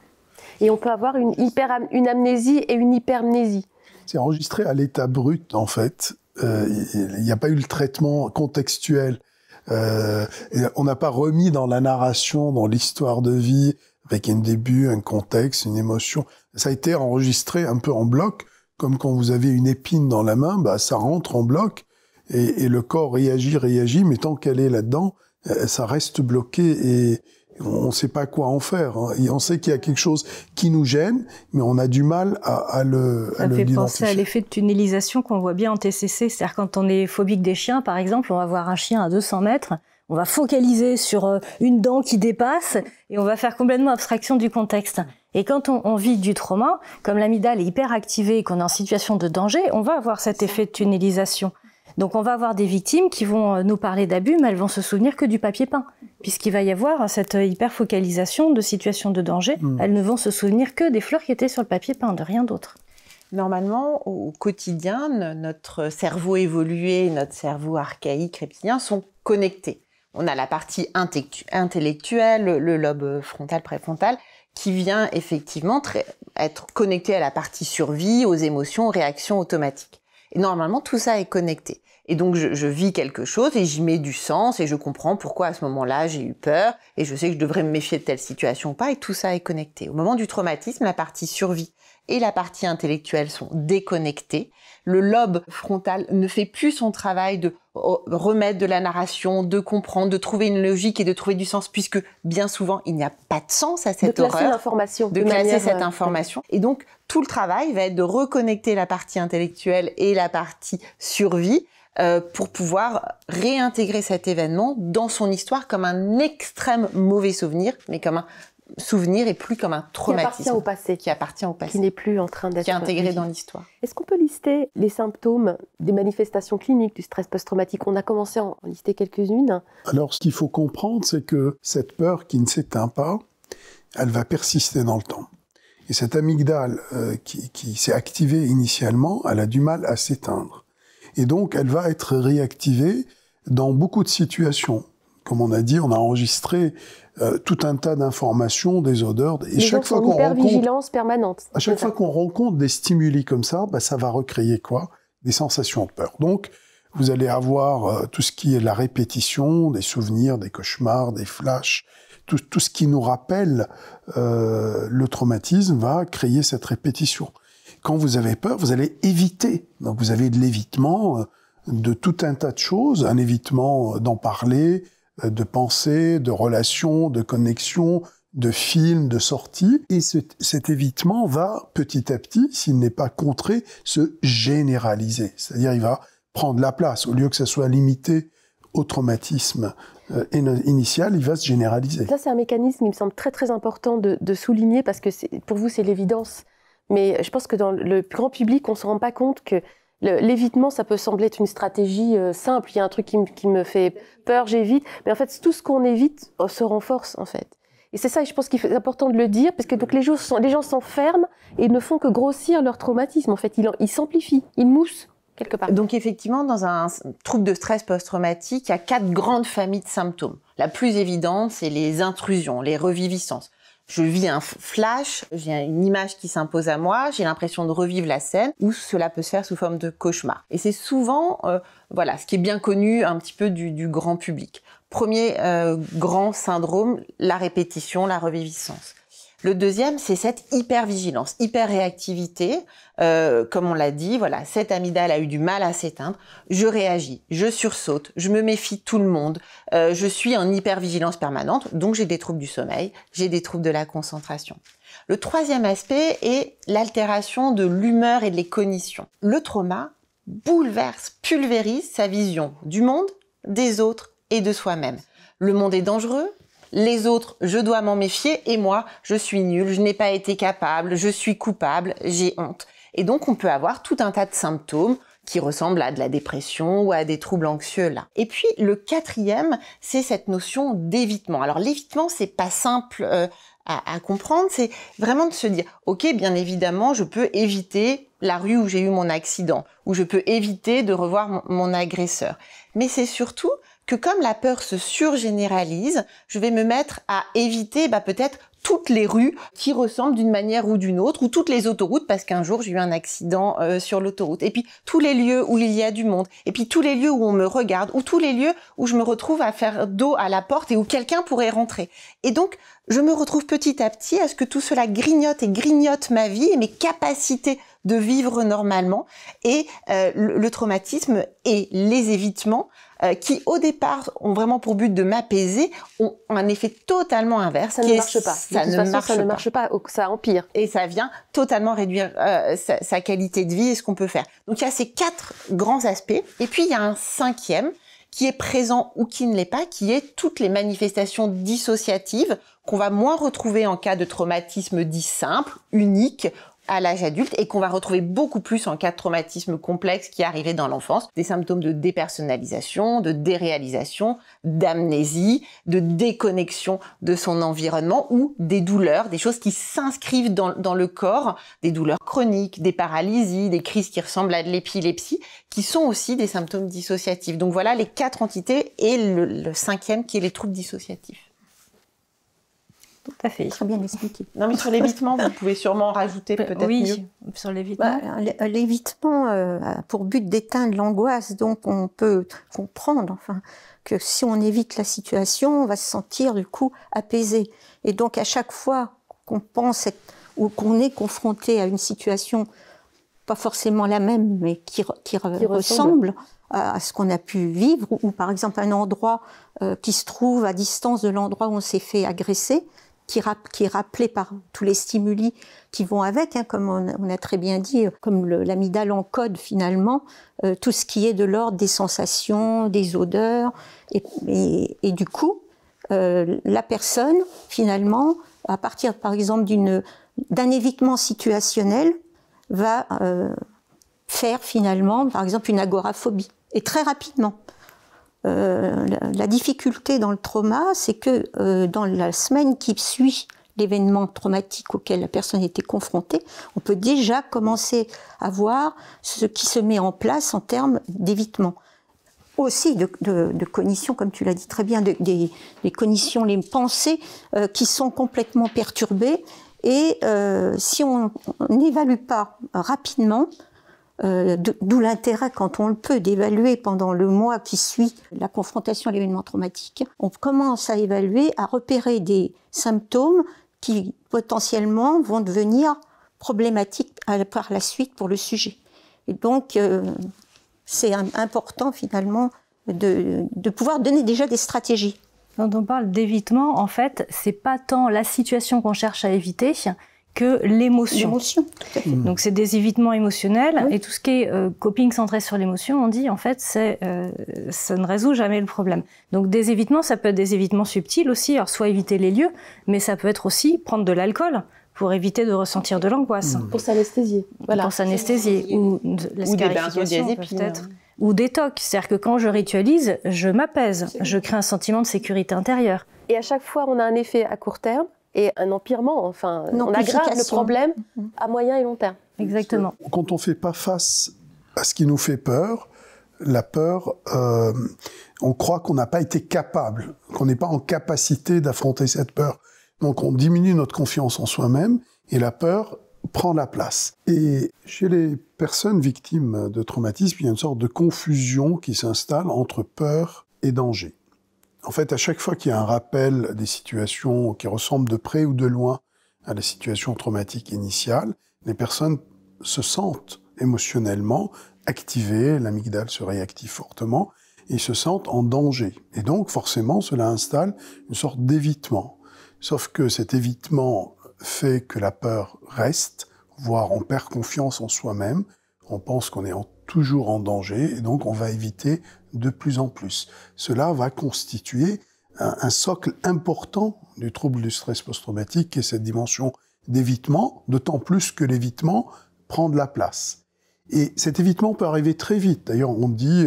Et on peut avoir une amnésie et une hypermnésie. C'est enregistré à l'état brut, en fait. Il n'y a pas eu le traitement contextuel. On n'a pas remis dans la narration, dans l'histoire de vie, avec un début, un contexte, une émotion. Ça a été enregistré un peu en bloc, comme quand vous avez une épine dans la main, bah, ça rentre en bloc, et le corps réagit, mais tant qu'elle est là-dedans, ça reste bloqué, et on ne sait pas quoi en faire. Hein. Et on sait qu'il y a quelque chose qui nous gêne, mais on a du mal à le Ça me fait l'identifier. penser à l'effet de tunnelisation qu'on voit bien en TCC. C'est-à-dire quand on est phobique des chiens, par exemple, on va voir un chien à 200 mètres, on va focaliser sur une dent qui dépasse et on va faire complètement abstraction du contexte. Et quand on vit du trauma, comme l'amygdale est hyper activée et qu'on est en situation de danger, on va avoir cet effet de tunnelisation. Donc on va avoir des victimes qui vont nous parler d'abus, mais elles vont se souvenir que du papier peint, puisqu'il va y avoir cette hyper-focalisation de situations de danger. Elles ne vont se souvenir que des fleurs qui étaient sur le papier peint, de rien d'autre. Normalement, au quotidien, notre cerveau évolué, notre cerveau archaïque, reptilien, sont connectés. On a la partie intellectuelle, le lobe frontal, préfrontal, qui vient effectivement être connecté à la partie survie, aux émotions, aux réactions automatiques. Et normalement, tout ça est connecté. Et donc, je vis quelque chose et j'y mets du sens et je comprends pourquoi à ce moment-là, j'ai eu peur et je sais que je devrais me méfier de telle situation ou pas, et tout ça est connecté. Au moment du traumatisme, la partie survie et la partie intellectuelle sont déconnectées. Le lobe frontal ne fait plus son travail de remettre de la narration, de comprendre, de trouver une logique et de trouver du sens, puisque bien souvent, il n'y a pas de sens à cette horreur. De classer l'information. De classer cette information. Et donc, tout le travail va être de reconnecter la partie intellectuelle et la partie survie pour pouvoir réintégrer cet événement dans son histoire comme un extrême mauvais souvenir, mais comme un souvenir et plus comme un traumatisme. Qui appartient au passé. Qui n'est plus en train d'être... Qui est intégré dans l'histoire. Est-ce qu'on peut lister les symptômes des manifestations cliniques du stress post-traumatique? On a commencé à en lister quelques-unes. Alors, ce qu'il faut comprendre, c'est que cette peur qui ne s'éteint pas, elle va persister dans le temps. Et cette amygdale qui s'est activée initialement, elle a du mal à s'éteindre. Et donc, elle va être réactivée dans beaucoup de situations. Comme on a dit, on a enregistré tout un tas d'informations, des odeurs. Et chaque fois qu'on hypervigilance permanente. À chaque fois qu'on rencontre des stimuli comme ça, bah, ça va recréer quoi? Des sensations de peur. Donc, vous allez avoir tout ce qui est la répétition, des souvenirs, des cauchemars, des flashs. Tout ce qui nous rappelle le traumatisme va créer cette répétition. Quand vous avez peur, vous allez éviter. Donc, vous avez de l'évitement de tout un tas de choses, un évitement d'en parler, de pensée, de relations, de connexions, de films, de sorties. Et cet évitement va, petit à petit, s'il n'est pas contré, se généraliser. C'est-à-dire, il va prendre la place. Au lieu que ça soit limité au traumatisme initial, il va se généraliser. Ça, c'est un mécanisme, il me semble, très très important de souligner, parce que pour vous, c'est l'évidence. Mais je pense que dans le grand public, on ne se rend pas compte que l'évitement, ça peut sembler être une stratégie simple. Il y a un truc qui me fait peur, j'évite. Mais en fait, tout ce qu'on évite se renforce, en fait. Et c'est ça, et je pense qu'il est important de le dire, parce que donc les gens s'enferment et ne font que grossir leur traumatisme. En fait, ils s'amplifient, ils moussent quelque part. Donc effectivement, dans un trouble de stress post-traumatique, il y a 4 grandes familles de symptômes. La plus évidente, c'est les intrusions, les reviviscences. Je vis un flash, j'ai une image qui s'impose à moi, j'ai l'impression de revivre la scène, ou cela peut se faire sous forme de cauchemar. Et c'est souvent, ce qui est bien connu un petit peu du grand public. Premier grand syndrome, la répétition, la reviviscence. Le deuxième, c'est cette hypervigilance, hyperréactivité. Comme on l'a dit, voilà, cette amygdale a eu du mal à s'éteindre. Je réagis, je sursaute, je me méfie de tout le monde. Je suis en hypervigilance permanente, donc j'ai des troubles du sommeil, j'ai des troubles de la concentration. Le troisième aspect est l'altération de l'humeur et des cognitions. Le trauma bouleverse, pulvérise sa vision du monde, des autres et de soi-même. Le monde est dangereux. Les autres, je dois m'en méfier, et moi, je suis nulle, je n'ai pas été capable, je suis coupable, j'ai honte. Et donc, on peut avoir tout un tas de symptômes qui ressemblent à de la dépression ou à des troubles anxieux là. Et puis, le quatrième, c'est cette notion d'évitement. Alors, l'évitement, c'est pas simple à comprendre, c'est vraiment de se dire, ok, bien évidemment, je peux éviter la rue où j'ai eu mon accident, ou je peux éviter de revoir mon agresseur. Mais c'est surtout que comme la peur se surgénéralise, je vais me mettre à éviter peut-être toutes les rues qui ressemblent d'une manière ou d'une autre, ou toutes les autoroutes, parce qu'un jour j'ai eu un accident sur l'autoroute. Et puis tous les lieux où il y a du monde, et puis tous les lieux où on me regarde, ou tous les lieux où je me retrouve à faire dos à la porte et où quelqu'un pourrait rentrer. Et donc, je me retrouve petit à petit à ce que tout cela grignote et grignote ma vie et mes capacités de vivre normalement. Et le traumatisme et les évitements qui, au départ, ont vraiment pour but de m'apaiser, ont un effet totalement inverse. Ça ne marche pas. Ça ne marche pas, ça empire. Et ça vient totalement réduire sa qualité de vie et ce qu'on peut faire. Donc, il y a ces 4 grands aspects. Et puis, il y a un 5e qui est présent ou qui ne l'est pas, qui est toutes les manifestations dissociatives qu'on va moins retrouver en cas de traumatisme dit simple, unique, à l'âge adulte, et qu'on va retrouver beaucoup plus en cas de traumatisme complexe qui est arrivé dans l'enfance. Des symptômes de dépersonnalisation, de déréalisation, d'amnésie, de déconnexion de son environnement, ou des douleurs, des choses qui s'inscrivent dans le corps, des douleurs chroniques, des paralysies, des crises qui ressemblent à de l'épilepsie, qui sont aussi des symptômes dissociatifs. Donc voilà les 4 entités, et le 5e qui est les troubles dissociatifs. Tout à fait. Très bien expliqué. Non, mais sur l'évitement, vous pouvez sûrement rajouter peut-être mieux. Sur l'évitement. L'évitement a pour but d'éteindre l'angoisse, donc on peut comprendre que si on évite la situation, on va se sentir du coup apaisé. Et donc à chaque fois qu'on pense ou qu'on est confronté à une situation, pas forcément la même, mais qui ressemble à ce qu'on a pu vivre, ou par exemple un endroit qui se trouve à distance de l'endroit où on s'est fait agresser, qui est rappelé par tous les stimuli qui vont avec, comme on a très bien dit, comme l'amygdale encode finalement tout ce qui est de l'ordre des sensations, des odeurs, et du coup, la personne finalement, à partir par exemple d'un évitement situationnel, va faire finalement par exemple une agoraphobie, et très rapidement. La difficulté dans le trauma, c'est que dans la semaine qui suit l'événement traumatique auquel la personne était confrontée, on peut déjà commencer à voir ce qui se met en place en termes d'évitement. Aussi de cognition, comme tu l'as dit très bien, des cognitions, les pensées qui sont complètement perturbées, et si on n'évalue pas rapidement, d'où l'intérêt, quand on le peut, d'évaluer pendant le mois qui suit la confrontation à l'événement traumatique. On commence à évaluer, à repérer des symptômes qui potentiellement vont devenir problématiques par la suite pour le sujet. Et donc, c'est important finalement de pouvoir donner déjà des stratégies. Quand on parle d'évitement, en fait, c'est pas tant la situation qu'on cherche à éviter que l'émotion. Donc c'est des évitements émotionnels, oui. Et tout ce qui est coping centré sur l'émotion, on dit en fait ça ne résout jamais le problème. Donc des évitements, ça peut être des évitements subtils aussi, alors soit éviter les lieux, mais ça peut être aussi prendre de l'alcool pour éviter de ressentir de l'angoisse. Pour s'anesthésier. Voilà. Pour s'anesthésier. Ou des benzodiazépines. Peut-être. Ou des TOC, c'est-à-dire que quand je ritualise, je m'apaise, je crée un sentiment de sécurité intérieure. Et à chaque fois, on a un effet à court terme, et un empirement, on aggrave le problème à moyen et long terme. Exactement. Quand on ne fait pas face à ce qui nous fait peur, la peur, on croit qu'on n'a pas été capable, qu'on n'est pas en capacité d'affronter cette peur. Donc on diminue notre confiance en soi-même, et la peur prend la place. Et chez les personnes victimes de traumatisme, il y a une sorte de confusion qui s'installe entre peur et danger. En fait, à chaque fois qu'il y a un rappel des situations qui ressemblent de près ou de loin à la situation traumatique initiale, les personnes se sentent émotionnellement activées, l'amygdale se réactive fortement, et se sentent en danger. Et donc, forcément, cela installe une sorte d'évitement. Sauf que cet évitement fait que la peur reste, voire on perd confiance en soi-même, on pense qu'on est toujours en danger, et donc on va éviter de plus en plus. Cela va constituer un socle important du trouble du stress post-traumatique, qui est cette dimension d'évitement, d'autant plus que l'évitement prend de la place. Et cet évitement peut arriver très vite. D'ailleurs, on dit,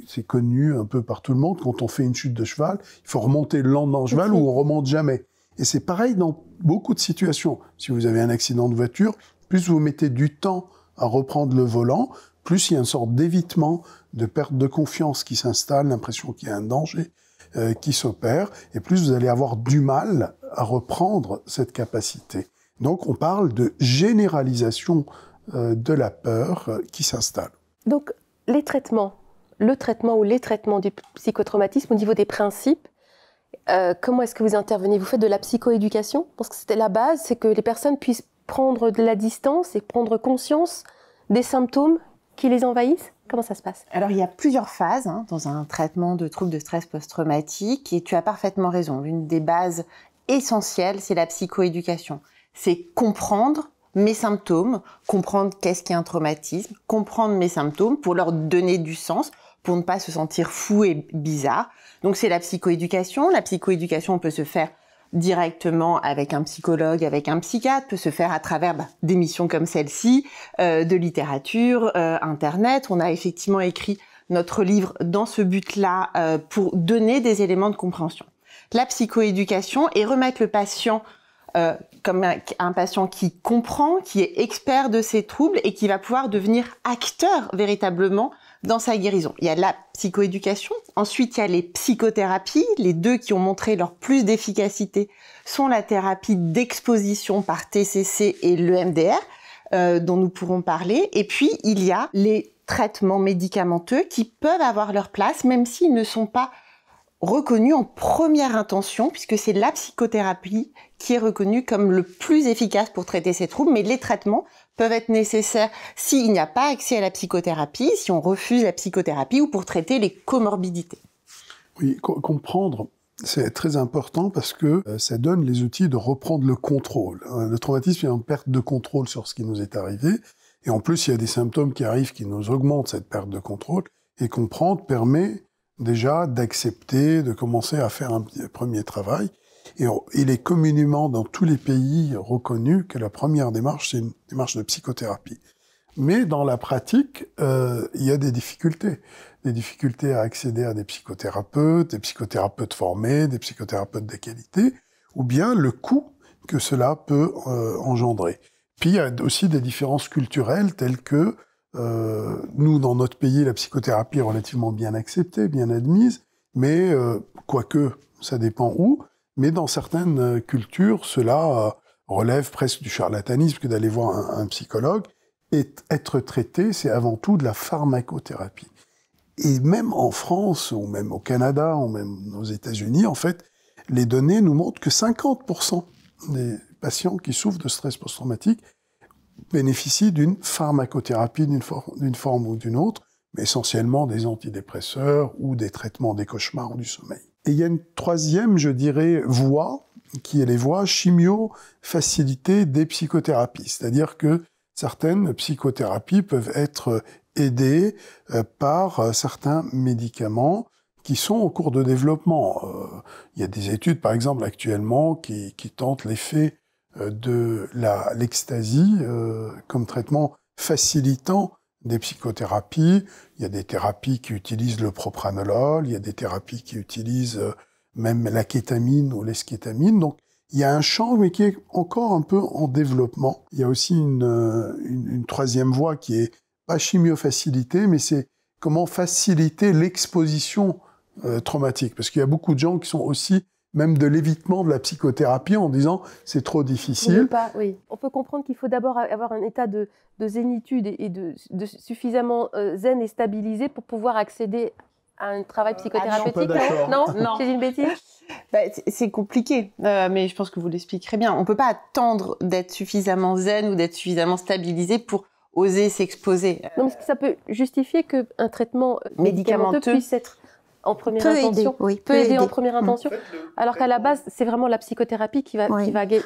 c'est connu un peu par tout le monde, quand on fait une chute de cheval, il faut remonter le lendemain au cheval ou on remonte jamais. Et c'est pareil dans beaucoup de situations. Si vous avez un accident de voiture, plus vous mettez du temps à reprendre le volant, plus il y a une sorte d'évitement, de perte de confiance qui s'installe, l'impression qu'il y a un danger qui s'opère, et plus vous allez avoir du mal à reprendre cette capacité. Donc on parle de généralisation de la peur qui s'installe. Donc le traitement ou les traitements du psychotraumatisme au niveau des principes, comment est-ce que vous intervenez? Vous faites de la psychoéducation? Parce que c'était la base, c'est que les personnes puissent prendre de la distance et prendre conscience des symptômes qui les envahissent? Comment ça se passe? Alors, il y a plusieurs phases dans un traitement de troubles de stress post-traumatique, et tu as parfaitement raison. L'une des bases essentielles, c'est la psychoéducation. C'est comprendre mes symptômes, comprendre qu'est-ce qu'est un traumatisme, comprendre mes symptômes pour leur donner du sens, pour ne pas se sentir fou et bizarre. Donc, c'est la psychoéducation. La psychoéducation peut se faire directement avec un psychologue, avec un psychiatre, peut se faire à travers des missions comme celle-ci, de littérature, Internet. On a effectivement écrit notre livre dans ce but-là pour donner des éléments de compréhension. La psychoéducation et remettre le patient comme un patient qui comprend, qui est expert de ses troubles et qui va pouvoir devenir acteur véritablement dans sa guérison. Il y a la psychoéducation, ensuite il y a les psychothérapies, les deux qui ont montré leur plus d'efficacité sont la thérapie d'exposition par TCC et l'EMDR, dont nous pourrons parler, et puis il y a les traitements médicamenteux qui peuvent avoir leur place, même s'ils ne sont pas reconnus en première intention, puisque c'est la psychothérapie qui est reconnue comme le plus efficace pour traiter ces troubles, mais les traitements peuvent être nécessaires s'il n'y a pas accès à la psychothérapie, si on refuse la psychothérapie ou pour traiter les comorbidités. Oui, comprendre, c'est très important parce que ça donne les outils de reprendre le contrôle. Le traumatisme est en perte de contrôle sur ce qui nous est arrivé, et en plus il y a des symptômes qui arrivent qui nous augmentent cette perte de contrôle, et comprendre permet déjà d'accepter, de commencer à faire un premier travail. Et il est communément dans tous les pays reconnu que la première démarche, c'est une démarche de psychothérapie. Mais dans la pratique, il y a des difficultés à accéder à des psychothérapeutes formés, des psychothérapeutes de qualité, ou bien le coût que cela peut engendrer. Puis il y a aussi des différences culturelles telles que nous, dans notre pays, la psychothérapie est relativement bien acceptée, bien admise, mais quoique ça dépend où, mais dans certaines cultures, cela relève presque du charlatanisme que d'aller voir un psychologue. Et être traité, c'est avant tout de la pharmacothérapie. Et même en France, ou même au Canada, ou même aux États-Unis, en fait, les données nous montrent que 50% des patients qui souffrent de stress post-traumatique bénéficient d'une pharmacothérapie d'une forme ou d'une autre, mais essentiellement des antidépresseurs ou des traitements des cauchemars ou du sommeil. Et il y a une troisième, je dirais, voie, qui est les voies chimio-facilitées des psychothérapies. C'est-à-dire que certaines psychothérapies peuvent être aidées par certains médicaments qui sont en cours de développement. Il y a des études, par exemple, actuellement, qui tentent l'effet de l'ecstasy comme traitement facilitant des psychothérapies. Il y a des thérapies qui utilisent le propranolol, il y a des thérapies qui utilisent même la kétamine ou l'eskétamine. Donc, il y a un champ, mais qui est encore un peu en développement. Il y a aussi une troisième voie qui est pas chimio-facilitée, mais c'est comment faciliter l'exposition traumatique. Parce qu'il y a beaucoup de gens qui sont aussi même de l'évitement de la psychothérapie en disant c'est trop difficile. Oui. On peut comprendre qu'il faut d'abord avoir un état de zénitude et de suffisamment zen et stabilisé pour pouvoir accéder à un travail psychothérapeutique. Non, c'est une bêtise. C'est compliqué, mais je pense que vous l'expliquerez bien. On ne peut pas attendre d'être suffisamment zen ou d'être suffisamment stabilisé pour oser s'exposer. Non, mais ça peut justifier qu'un traitement médicamenteux puisse être en première intention, peut aider en première intention, alors qu'à la base, c'est vraiment la psychothérapie qui va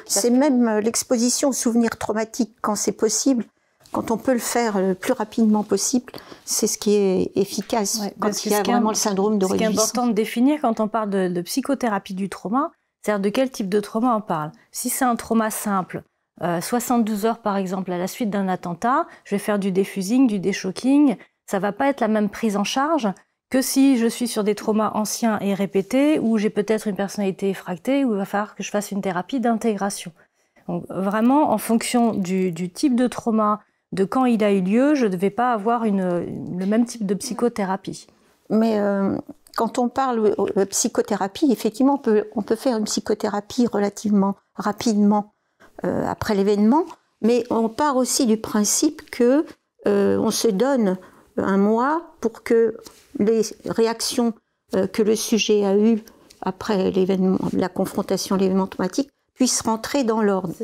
C'est même l'exposition aux souvenirs traumatiques quand c'est possible, quand on peut le faire le plus rapidement possible, c'est ce qui est efficace quand il y a vraiment le syndrome de réjouissance. Ce qui est important de définir quand on parle de psychothérapie du trauma, c'est-à-dire de quel type de trauma on parle. Si c'est un trauma simple, 72 heures par exemple à la suite d'un attentat, je vais faire du défusing, du déshocking, ça va pas être la même prise en charge que si je suis sur des traumas anciens et répétés, où j'ai peut-être une personnalité effractée, où il va falloir que je fasse une thérapie d'intégration. Donc vraiment, en fonction du type de trauma, de quand il a eu lieu, je ne vais pas avoir le même type de psychothérapie. Mais quand on parle de psychothérapie, effectivement, on peut faire une psychothérapie relativement rapidement après l'événement, mais on part aussi du principe que on se donne un mois pour que les réactions que le sujet a eues après l'événement, la confrontation à l'événement traumatique puissent rentrer dans l'ordre.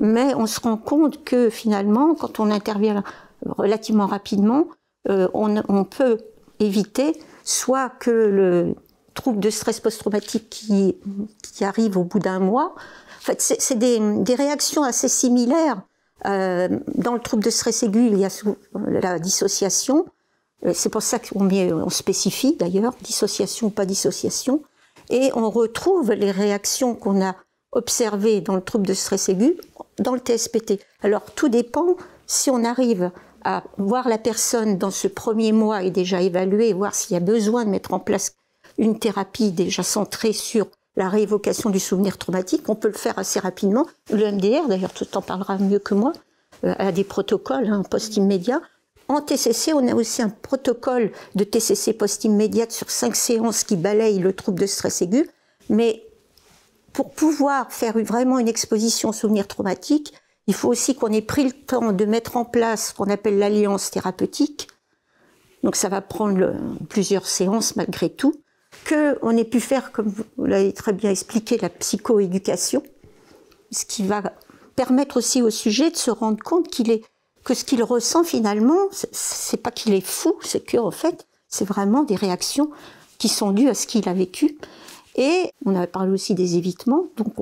Mais on se rend compte que finalement, quand on intervient relativement rapidement, on peut éviter soit que le trouble de stress post-traumatique qui arrive au bout d'un mois, en fait, c'est des réactions assez similaires. Dans le trouble de stress aigu, il y a la dissociation. C'est pour ça qu'on spécifie d'ailleurs, dissociation ou pas dissociation. Et on retrouve les réactions qu'on a observées dans le trouble de stress aigu dans le TSPT. Alors tout dépend si on arrive à voir la personne dans ce premier mois et déjà évaluer, voir s'il y a besoin de mettre en place une thérapie déjà centrée sur la réévocation du souvenir traumatique. On peut le faire assez rapidement. Le MDR, d'ailleurs, tu t'en parleras mieux que moi, a des protocoles post-immédiat. En TCC, on a aussi un protocole de TCC post-immédiate sur 5 séances qui balaye le trouble de stress aigu. Mais pour pouvoir faire vraiment une exposition au souvenir traumatique, il faut aussi qu'on ait pris le temps de mettre en place ce qu'on appelle l'alliance thérapeutique. Donc ça va prendre plusieurs séances malgré tout. Qu'on ait pu faire, comme vous l'avez très bien expliqué, la psychoéducation, ce qui va permettre aussi au sujet de se rendre compte que ce qu'il ressent finalement, c'est pas qu'il est fou, c'est qu'en fait, c'est vraiment des réactions qui sont dues à ce qu'il a vécu. Et on a parlé aussi des évitements, donc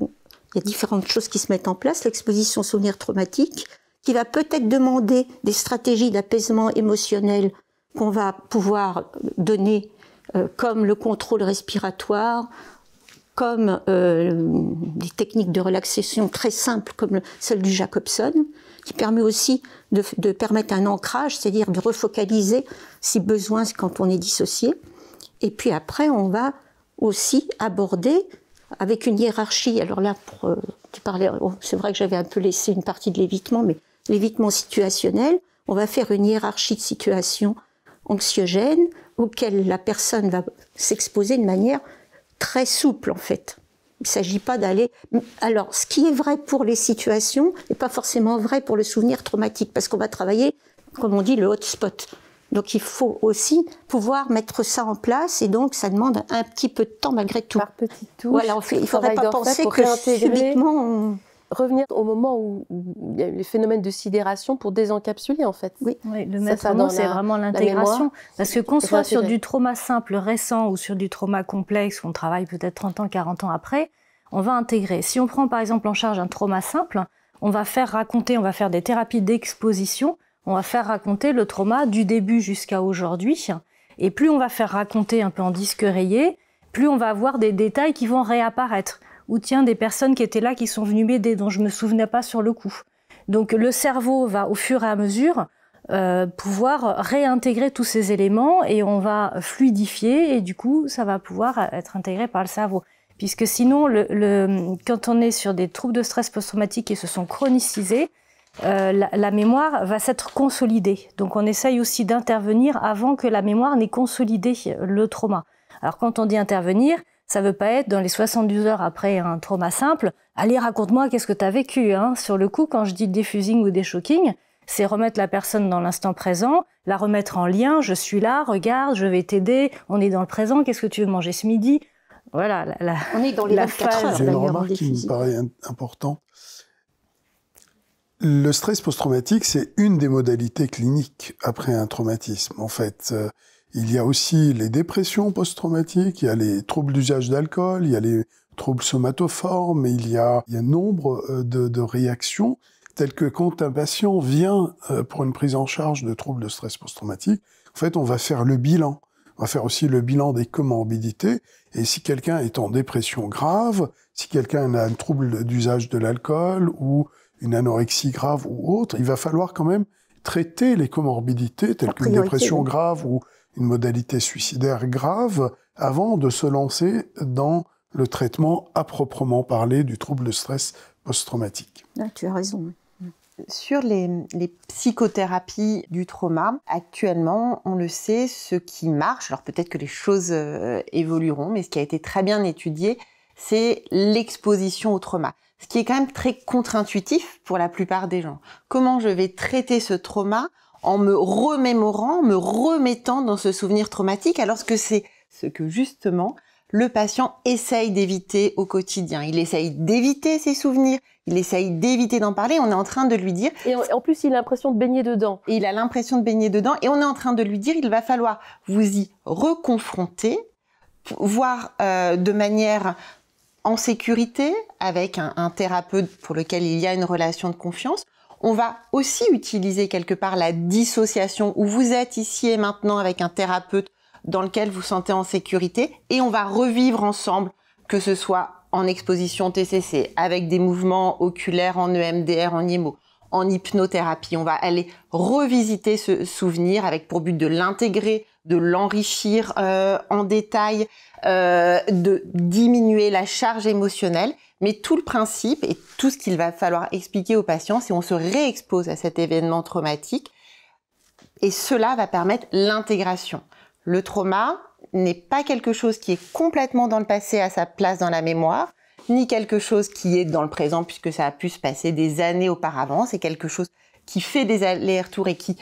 il y a différentes choses qui se mettent en place. L'exposition au souvenir traumatique, qui va peut-être demander des stratégies d'apaisement émotionnel qu'on va pouvoir donner, comme le contrôle respiratoire, comme des techniques de relaxation très simples comme celle du Jacobson, qui permet aussi de permettre un ancrage, c'est-à-dire de refocaliser si besoin quand on est dissocié. Et puis après, on va aussi aborder avec une hiérarchie. Alors là, tu parlais, c'est vrai que j'avais un peu laissé une partie de l'évitement, mais l'évitement situationnel, on va faire une hiérarchie de situations anxiogènes auxquelles la personne va s'exposer de manière très souple en fait. Il ne s'agit pas d'aller... Alors, ce qui est vrai pour les situations n'est pas forcément vrai pour le souvenir traumatique, parce qu'on va travailler, comme on dit, le hotspot. Donc il faut aussi pouvoir mettre ça en place, et donc ça demande un petit peu de temps malgré tout. Par petites touches. Voilà, il ne faudrait pas penser que subitement... Revenir au moment où il y a les phénomènes de sidération pour désencapsuler en fait. Oui, le maître mot, c'est vraiment l'intégration. Parce que qu'on soit sur du trauma simple récent ou sur du trauma complexe, où on travaille peut-être 30 ans, 40 ans après, on va intégrer. Si on prend par exemple en charge un trauma simple, on va faire des thérapies d'exposition, on va faire raconter le trauma du début jusqu'à aujourd'hui. Et plus on va faire raconter un peu en disque rayé, plus on va avoir des détails qui vont réapparaître. Ou tiens, des personnes qui étaient là, qui sont venues m'aider, dont je ne me souvenais pas sur le coup. Donc le cerveau va au fur et à mesure pouvoir réintégrer tous ces éléments et on va fluidifier et du coup ça va pouvoir être intégré par le cerveau. Puisque sinon, quand on est sur des troubles de stress post-traumatique qui se sont chronicisés, la mémoire va s'être consolidée. Donc on essaye aussi d'intervenir avant que la mémoire n'ait consolidé le trauma. Alors quand on dit intervenir, ça ne veut pas être dans les 72 heures après un trauma simple, allez raconte-moi qu'est-ce que tu as vécu. Sur le coup, quand je dis défusing ou déshocking, c'est remettre la personne dans l'instant présent, la remettre en lien, je suis là, regarde, je vais t'aider, on est dans le présent, qu'est-ce que tu veux manger ce midi? Voilà, on est dans les 24 heures. C'est une remarque qui me paraît importante. Le stress post-traumatique, c'est une des modalités cliniques après un traumatisme. En fait, il y a aussi les dépressions post-traumatiques, il y a les troubles d'usage d'alcool, il y a les troubles somatoformes, il y a nombre de réactions telles que quand un patient vient pour une prise en charge de troubles de stress post-traumatique, en fait, on va faire le bilan. On va faire aussi le bilan des comorbidités. Et si quelqu'un est en dépression grave, si quelqu'un a un trouble d'usage de l'alcool ou une anorexie grave ou autre, il va falloir quand même traiter les comorbidités telles qu'une dépression grave ou une modalité suicidaire grave avant de se lancer dans le traitement à proprement parler du trouble de stress post-traumatique. Ah, tu as raison. Sur les psychothérapies du trauma, actuellement, on le sait, ce qui marche, alors peut-être que les choses évolueront, mais ce qui a été très bien étudié, c'est l'exposition au trauma. Ce qui est quand même très contre-intuitif pour la plupart des gens. Comment je vais traiter ce trauma en me remémorant, me remettant dans ce souvenir traumatique, alors que c'est ce que justement le patient essaye d'éviter au quotidien. Il essaye d'éviter ses souvenirs, il essaye d'éviter d'en parler, on est en train de lui dire... Et en plus, il a l'impression de baigner dedans. Et il a l'impression de baigner dedans, et on est en train de lui dire, il va falloir vous y reconfronter, voire de manière en sécurité, avec un thérapeute pour lequel il y a une relation de confiance. On va aussi utiliser quelque part la dissociation, où vous êtes ici et maintenant avec un thérapeute dans lequel vous sentez en sécurité, et on va revivre ensemble, que ce soit en exposition TCC, avec des mouvements oculaires en EMDR, en IMO, en hypnothérapie. On va aller revisiter ce souvenir avec pour but de l'intégrer, de l'enrichir en détail, de diminuer la charge émotionnelle. Mais tout le principe et tout ce qu'il va falloir expliquer aux patients, c'est qu'on se réexpose à cet événement traumatique, et cela va permettre l'intégration. Le trauma n'est pas quelque chose qui est complètement dans le passé à sa place dans la mémoire, ni quelque chose qui est dans le présent puisque ça a pu se passer des années auparavant. C'est quelque chose qui fait des allers-retours et qui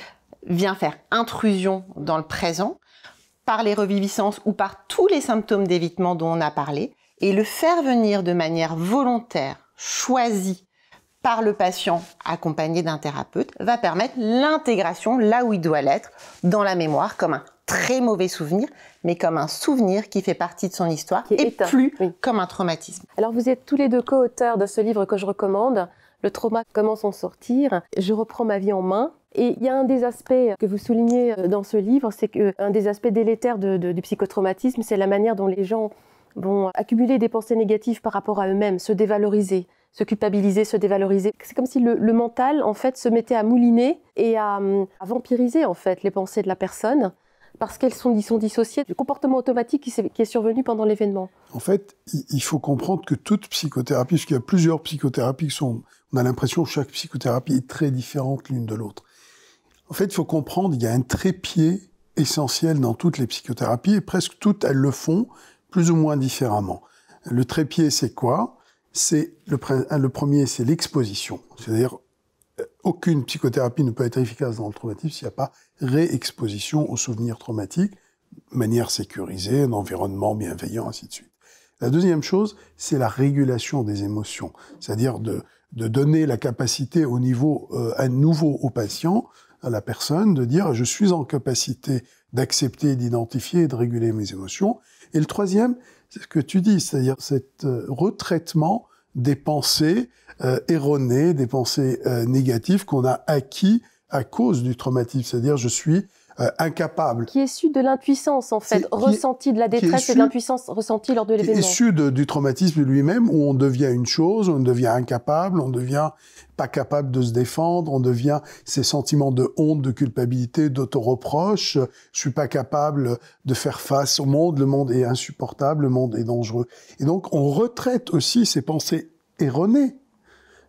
vient faire intrusion dans le présent par les reviviscences ou par tous les symptômes d'évitement dont on a parlé, et le faire venir de manière volontaire, choisie par le patient accompagné d'un thérapeute va permettre l'intégration là où il doit l'être dans la mémoire comme un très mauvais souvenir, mais comme un souvenir qui fait partie de son histoire et plus comme un traumatisme. Alors vous êtes tous les deux co-auteurs de ce livre que je recommande, Le trauma, comment s'en sortir. Je reprends ma vie en main. Et il y a un des aspects que vous soulignez dans ce livre, c'est qu'un des aspects délétères du psychotraumatisme, c'est la manière dont les gens vont accumuler des pensées négatives par rapport à eux-mêmes, se dévaloriser, se culpabiliser, se dévaloriser. C'est comme si le mental, en fait, se mettait à mouliner et à vampiriser, en fait, les pensées de la personne, parce qu'elles sont dissociées du comportement automatique qui est survenu pendant l'événement. En fait, il faut comprendre que toute psychothérapie, parce qu'il y a plusieurs psychothérapies on a l'impression que chaque psychothérapie est très différente l'une de l'autre. En fait, il faut comprendre, il y a un trépied essentiel dans toutes les psychothérapies, et presque toutes, elles le font plus ou moins différemment. Le trépied, c'est quoi? C'est le premier, c'est l'exposition. C'est-à-dire, aucune psychothérapie ne peut être efficace dans le traumatisme s'il n'y a pas réexposition aux souvenirs traumatiques, de manière sécurisée, un environnement bienveillant, ainsi de suite. La deuxième chose, c'est la régulation des émotions. C'est-à-dire de donner la capacité au niveau à nouveau au patient, à la personne, de dire « je suis en capacité d'accepter, d'identifier et de réguler mes émotions ». Et le troisième, c'est ce que tu dis, c'est-à-dire cet retraitement des pensées erronées, des pensées négatives qu'on a acquis à cause du traumatisme. C'est-à-dire je suis incapable. Qui est issu de l'impuissance, en fait, ressentie de la détresse et de l'impuissance ressentie lors de l'événement. Qui est issu du traumatisme lui-même, où on devient une chose, on devient incapable, on devient pas capable de se défendre, on devient ces sentiments de honte, de culpabilité, d'auto-reproche. Je suis pas capable de faire face au monde, le monde est insupportable, le monde est dangereux. Et donc, on retraite aussi ces pensées erronées,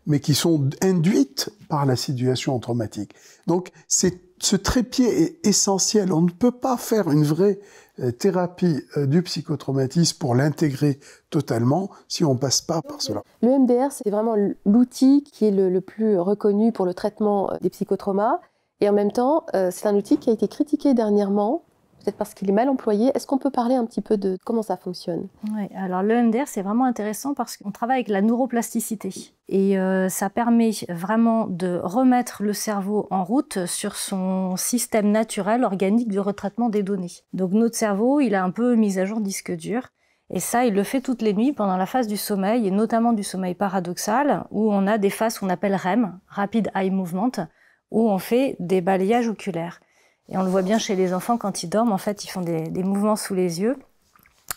mais qui sont induites par la situation traumatique. Donc, ce trépied est essentiel. On ne peut pas faire une vraie thérapie du psychotraumatisme pour l'intégrer totalement si on ne passe pas par cela. Le MDR, c'est vraiment l'outil qui est le plus reconnu pour le traitement des psychotraumas. Et en même temps, c'est un outil qui a été critiqué dernièrement, peut-être parce qu'il est mal employé. Est-ce qu'on peut parler un petit peu de comment ça fonctionne? Oui, alors le MDR, c'est vraiment intéressant parce qu'on travaille avec la neuroplasticité. Et ça permet vraiment de remettre le cerveau en route sur son système naturel, organique de retraitement des données. Donc notre cerveau, il a un peu mis à jour disque dur. Et ça, il le fait toutes les nuits pendant la phase du sommeil, et notamment du sommeil paradoxal, où on a des phases qu'on appelle REM, Rapid Eye Movement, où on fait des balayages oculaires. Et on le voit bien chez les enfants quand ils dorment, en fait, ils font des mouvements sous les yeux.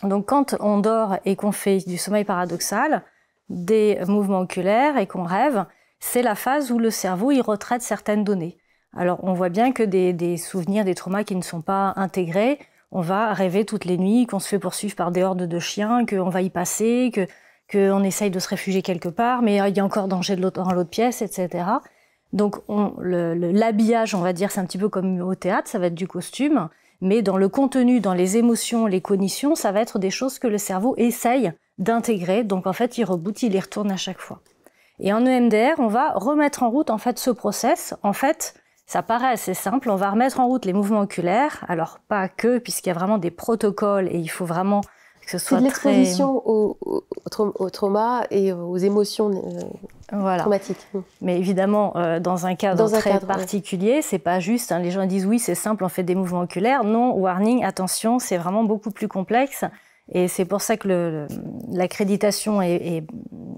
Donc quand on dort et qu'on fait du sommeil paradoxal, des mouvements oculaires et qu'on rêve, c'est la phase où le cerveau il retraite certaines données. Alors on voit bien que des souvenirs, des traumas qui ne sont pas intégrés, on va rêver toutes les nuits, qu'on se fait poursuivre par des hordes de chiens, qu'on va y passer, qu'on essaye de se réfugier quelque part, mais il y a encore danger dans l'autre pièce, etc. Donc l'habillage, on va dire, c'est un petit peu comme au théâtre, ça va être du costume, mais dans le contenu, dans les émotions, les cognitions, ça va être des choses que le cerveau essaye d'intégrer. Donc en fait, il reboot, il y retourne à chaque fois. Et en EMDR, on va remettre en route en fait ce process. En fait, ça paraît assez simple, on va remettre en route les mouvements oculaires. Alors pas que, puisqu'il y a vraiment des protocoles et il faut vraiment que ce soit c'est de l'exposition au trauma et aux émotions voilà. traumatiques. Mais évidemment, dans un cadre très particulier, c'est pas juste. Hein, les gens disent oui, c'est simple, on fait des mouvements oculaires. Non, warning, attention, c'est vraiment beaucoup plus complexe. Et c'est pour ça que l'accréditation est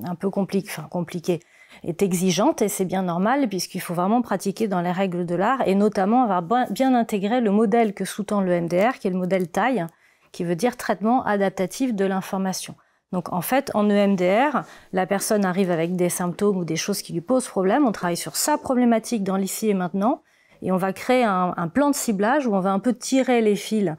un peu compliquée, est exigeante, et c'est bien normal puisqu'il faut vraiment pratiquer dans les règles de l'art et notamment avoir bien intégré le modèle que sous-tend le EMDR, qui est le modèle TAI, qui veut dire traitement adaptatif de l'information. Donc en fait, en EMDR, la personne arrive avec des symptômes ou des choses qui lui posent problème, on travaille sur sa problématique dans l'ici et maintenant, et on va créer un plan de ciblage où on va un peu tirer les fils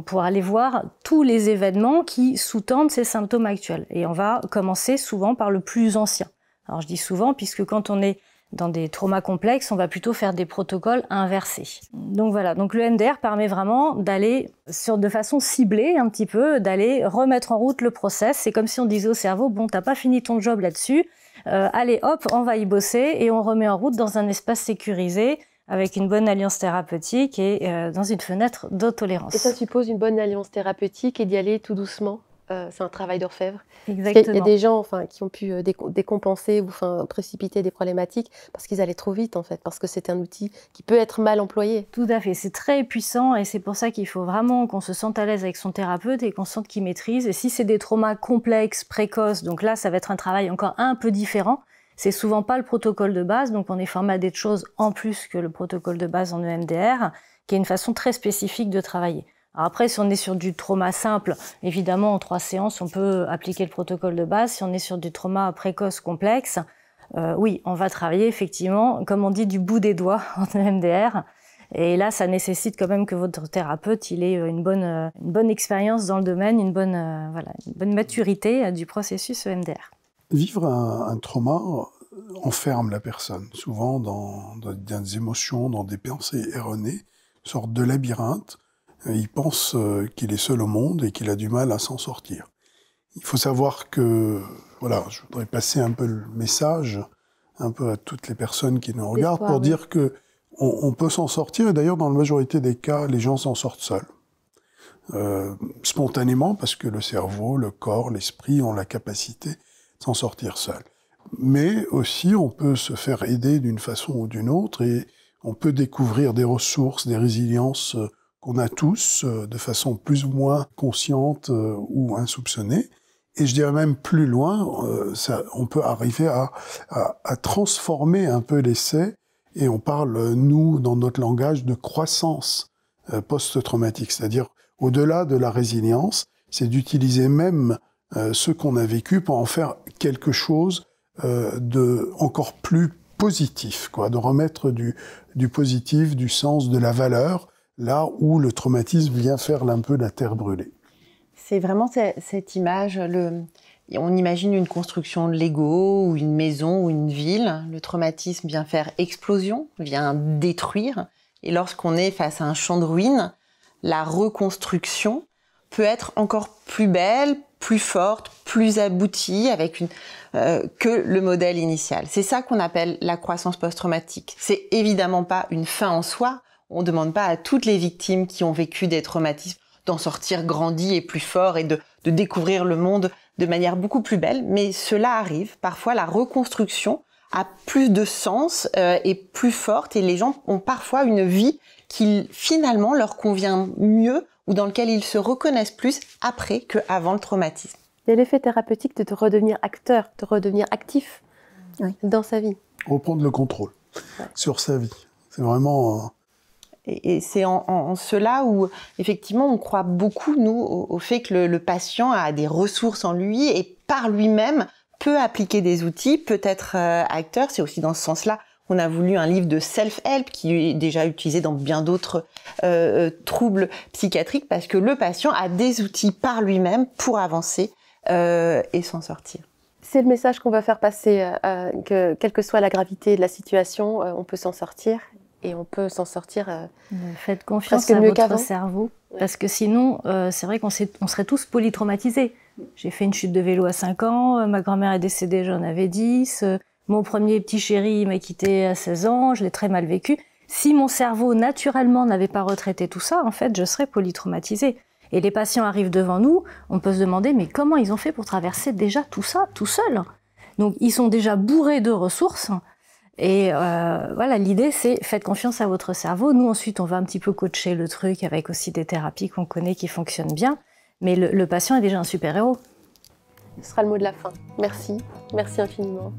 pour aller voir tous les événements qui sous-tendent ces symptômes actuels. Et on va commencer souvent par le plus ancien. Alors je dis souvent, puisque quand on est dans des traumas complexes, on va plutôt faire des protocoles inversés. Donc voilà, donc le MDR permet vraiment d'aller de façon ciblée un petit peu, d'aller remettre en route le process. C'est comme si on disait au cerveau, bon, t'as pas fini ton job là-dessus, allez hop, on va y bosser et on remet en route dans un espace sécurisé avec une bonne alliance thérapeutique et dans une fenêtre d'autolérance. Et ça suppose une bonne alliance thérapeutique et d'y aller tout doucement. C'est un travail d'orfèvre. Exactement. Il y a des gens qui ont pu décompenser ou précipiter des problématiques parce qu'ils allaient trop vite, en fait, parce que c'est un outil qui peut être mal employé. Tout à fait, c'est très puissant et c'est pour ça qu'il faut vraiment qu'on se sente à l'aise avec son thérapeute et qu'on sente qu'il maîtrise. Et si c'est des traumas complexes, précoces, donc là, ça va être un travail encore un peu différent. C'est souvent pas le protocole de base, donc on est formé à des choses en plus que le protocole de base en EMDR, qui est une façon très spécifique de travailler. Alors après, si on est sur du trauma simple, évidemment, en 3 séances, on peut appliquer le protocole de base. Si on est sur du trauma précoce complexe, oui, on va travailler effectivement, comme on dit, du bout des doigts en EMDR. Et là, ça nécessite quand même que votre thérapeute, il ait une bonne expérience dans le domaine, une bonne maturité du processus EMDR. Vivre un trauma enferme la personne, souvent dans des émotions, dans des pensées erronées, une sorte de labyrinthe. Il pense qu'il est seul au monde et qu'il a du mal à s'en sortir. Il faut savoir que, voilà, je voudrais passer un peu le message, un peu à toutes les personnes qui nous regardent, pour dire que on peut s'en sortir, et d'ailleurs, dans la majorité des cas, les gens s'en sortent seuls. Spontanément, parce que le cerveau, le corps, l'esprit ont la capacité de s'en sortir seuls. Mais aussi, on peut se faire aider d'une façon ou d'une autre, et on peut découvrir des ressources, des résiliences qu'on a tous, de façon plus ou moins consciente ou insoupçonnée. Et je dirais même plus loin, on peut arriver à transformer un peu l'essai, et on parle, nous, dans notre langage, de croissance post-traumatique. C'est-à-dire, au-delà de la résilience, c'est d'utiliser même ce qu'on a vécu pour en faire quelque chose de encore plus positif, quoi, de remettre du positif, du sens, de la valeur, là où le traumatisme vient faire un peu la terre brûlée. C'est vraiment cette image, on imagine une construction de Lego, ou une maison, ou une ville. Le traumatisme vient faire explosion, vient détruire. Et lorsqu'on est face à un champ de ruines, la reconstruction peut être encore plus belle, plus forte, plus aboutie que le modèle initial. C'est ça qu'on appelle la croissance post-traumatique. C'est évidemment pas une fin en soi. On ne demande pas à toutes les victimes qui ont vécu des traumatismes d'en sortir grandis et plus forts et de découvrir le monde de manière beaucoup plus belle, mais cela arrive. Parfois, la reconstruction a plus de sens et plus forte, et les gens ont parfois une vie qui finalement leur convient mieux ou dans lequel ils se reconnaissent plus après qu'avant le traumatisme. Il y a l'effet thérapeutique de redevenir acteur, de redevenir actif dans sa vie. Reprendre le contrôle sur sa vie. C'est vraiment... Et c'est en cela où, effectivement, on croit beaucoup, nous, au fait que le patient a des ressources en lui et par lui-même peut appliquer des outils, peut être acteur. C'est aussi dans ce sens-là qu'on a voulu un livre de self-help qui est déjà utilisé dans bien d'autres troubles psychiatriques, parce que le patient a des outils par lui-même pour avancer et s'en sortir. C'est le message qu'on va faire passer, que quelle que soit la gravité de la situation, on peut s'en sortir. Et on peut s'en sortir faites confiance à votre cerveau. Ouais. Parce que sinon, c'est vrai qu'on serait tous polytraumatisés. J'ai fait une chute de vélo à 5 ans, ma grand-mère est décédée, j'en avais 10. Mon premier petit chéri m'a quitté à 16 ans, je l'ai très mal vécu. Si mon cerveau, naturellement, n'avait pas retraité tout ça, en fait, je serais polytraumatisée. Et les patients arrivent devant nous, on peut se demander, mais comment ils ont fait pour traverser déjà tout ça, tout seuls? Donc, ils sont déjà bourrés de ressources. Et voilà, l'idée, c'est faites confiance à votre cerveau. Nous, ensuite, on va un petit peu coacher le truc avec aussi des thérapies qu'on connaît qui fonctionnent bien. Mais le patient est déjà un super-héros. Ce sera le mot de la fin. Merci. Merci infiniment.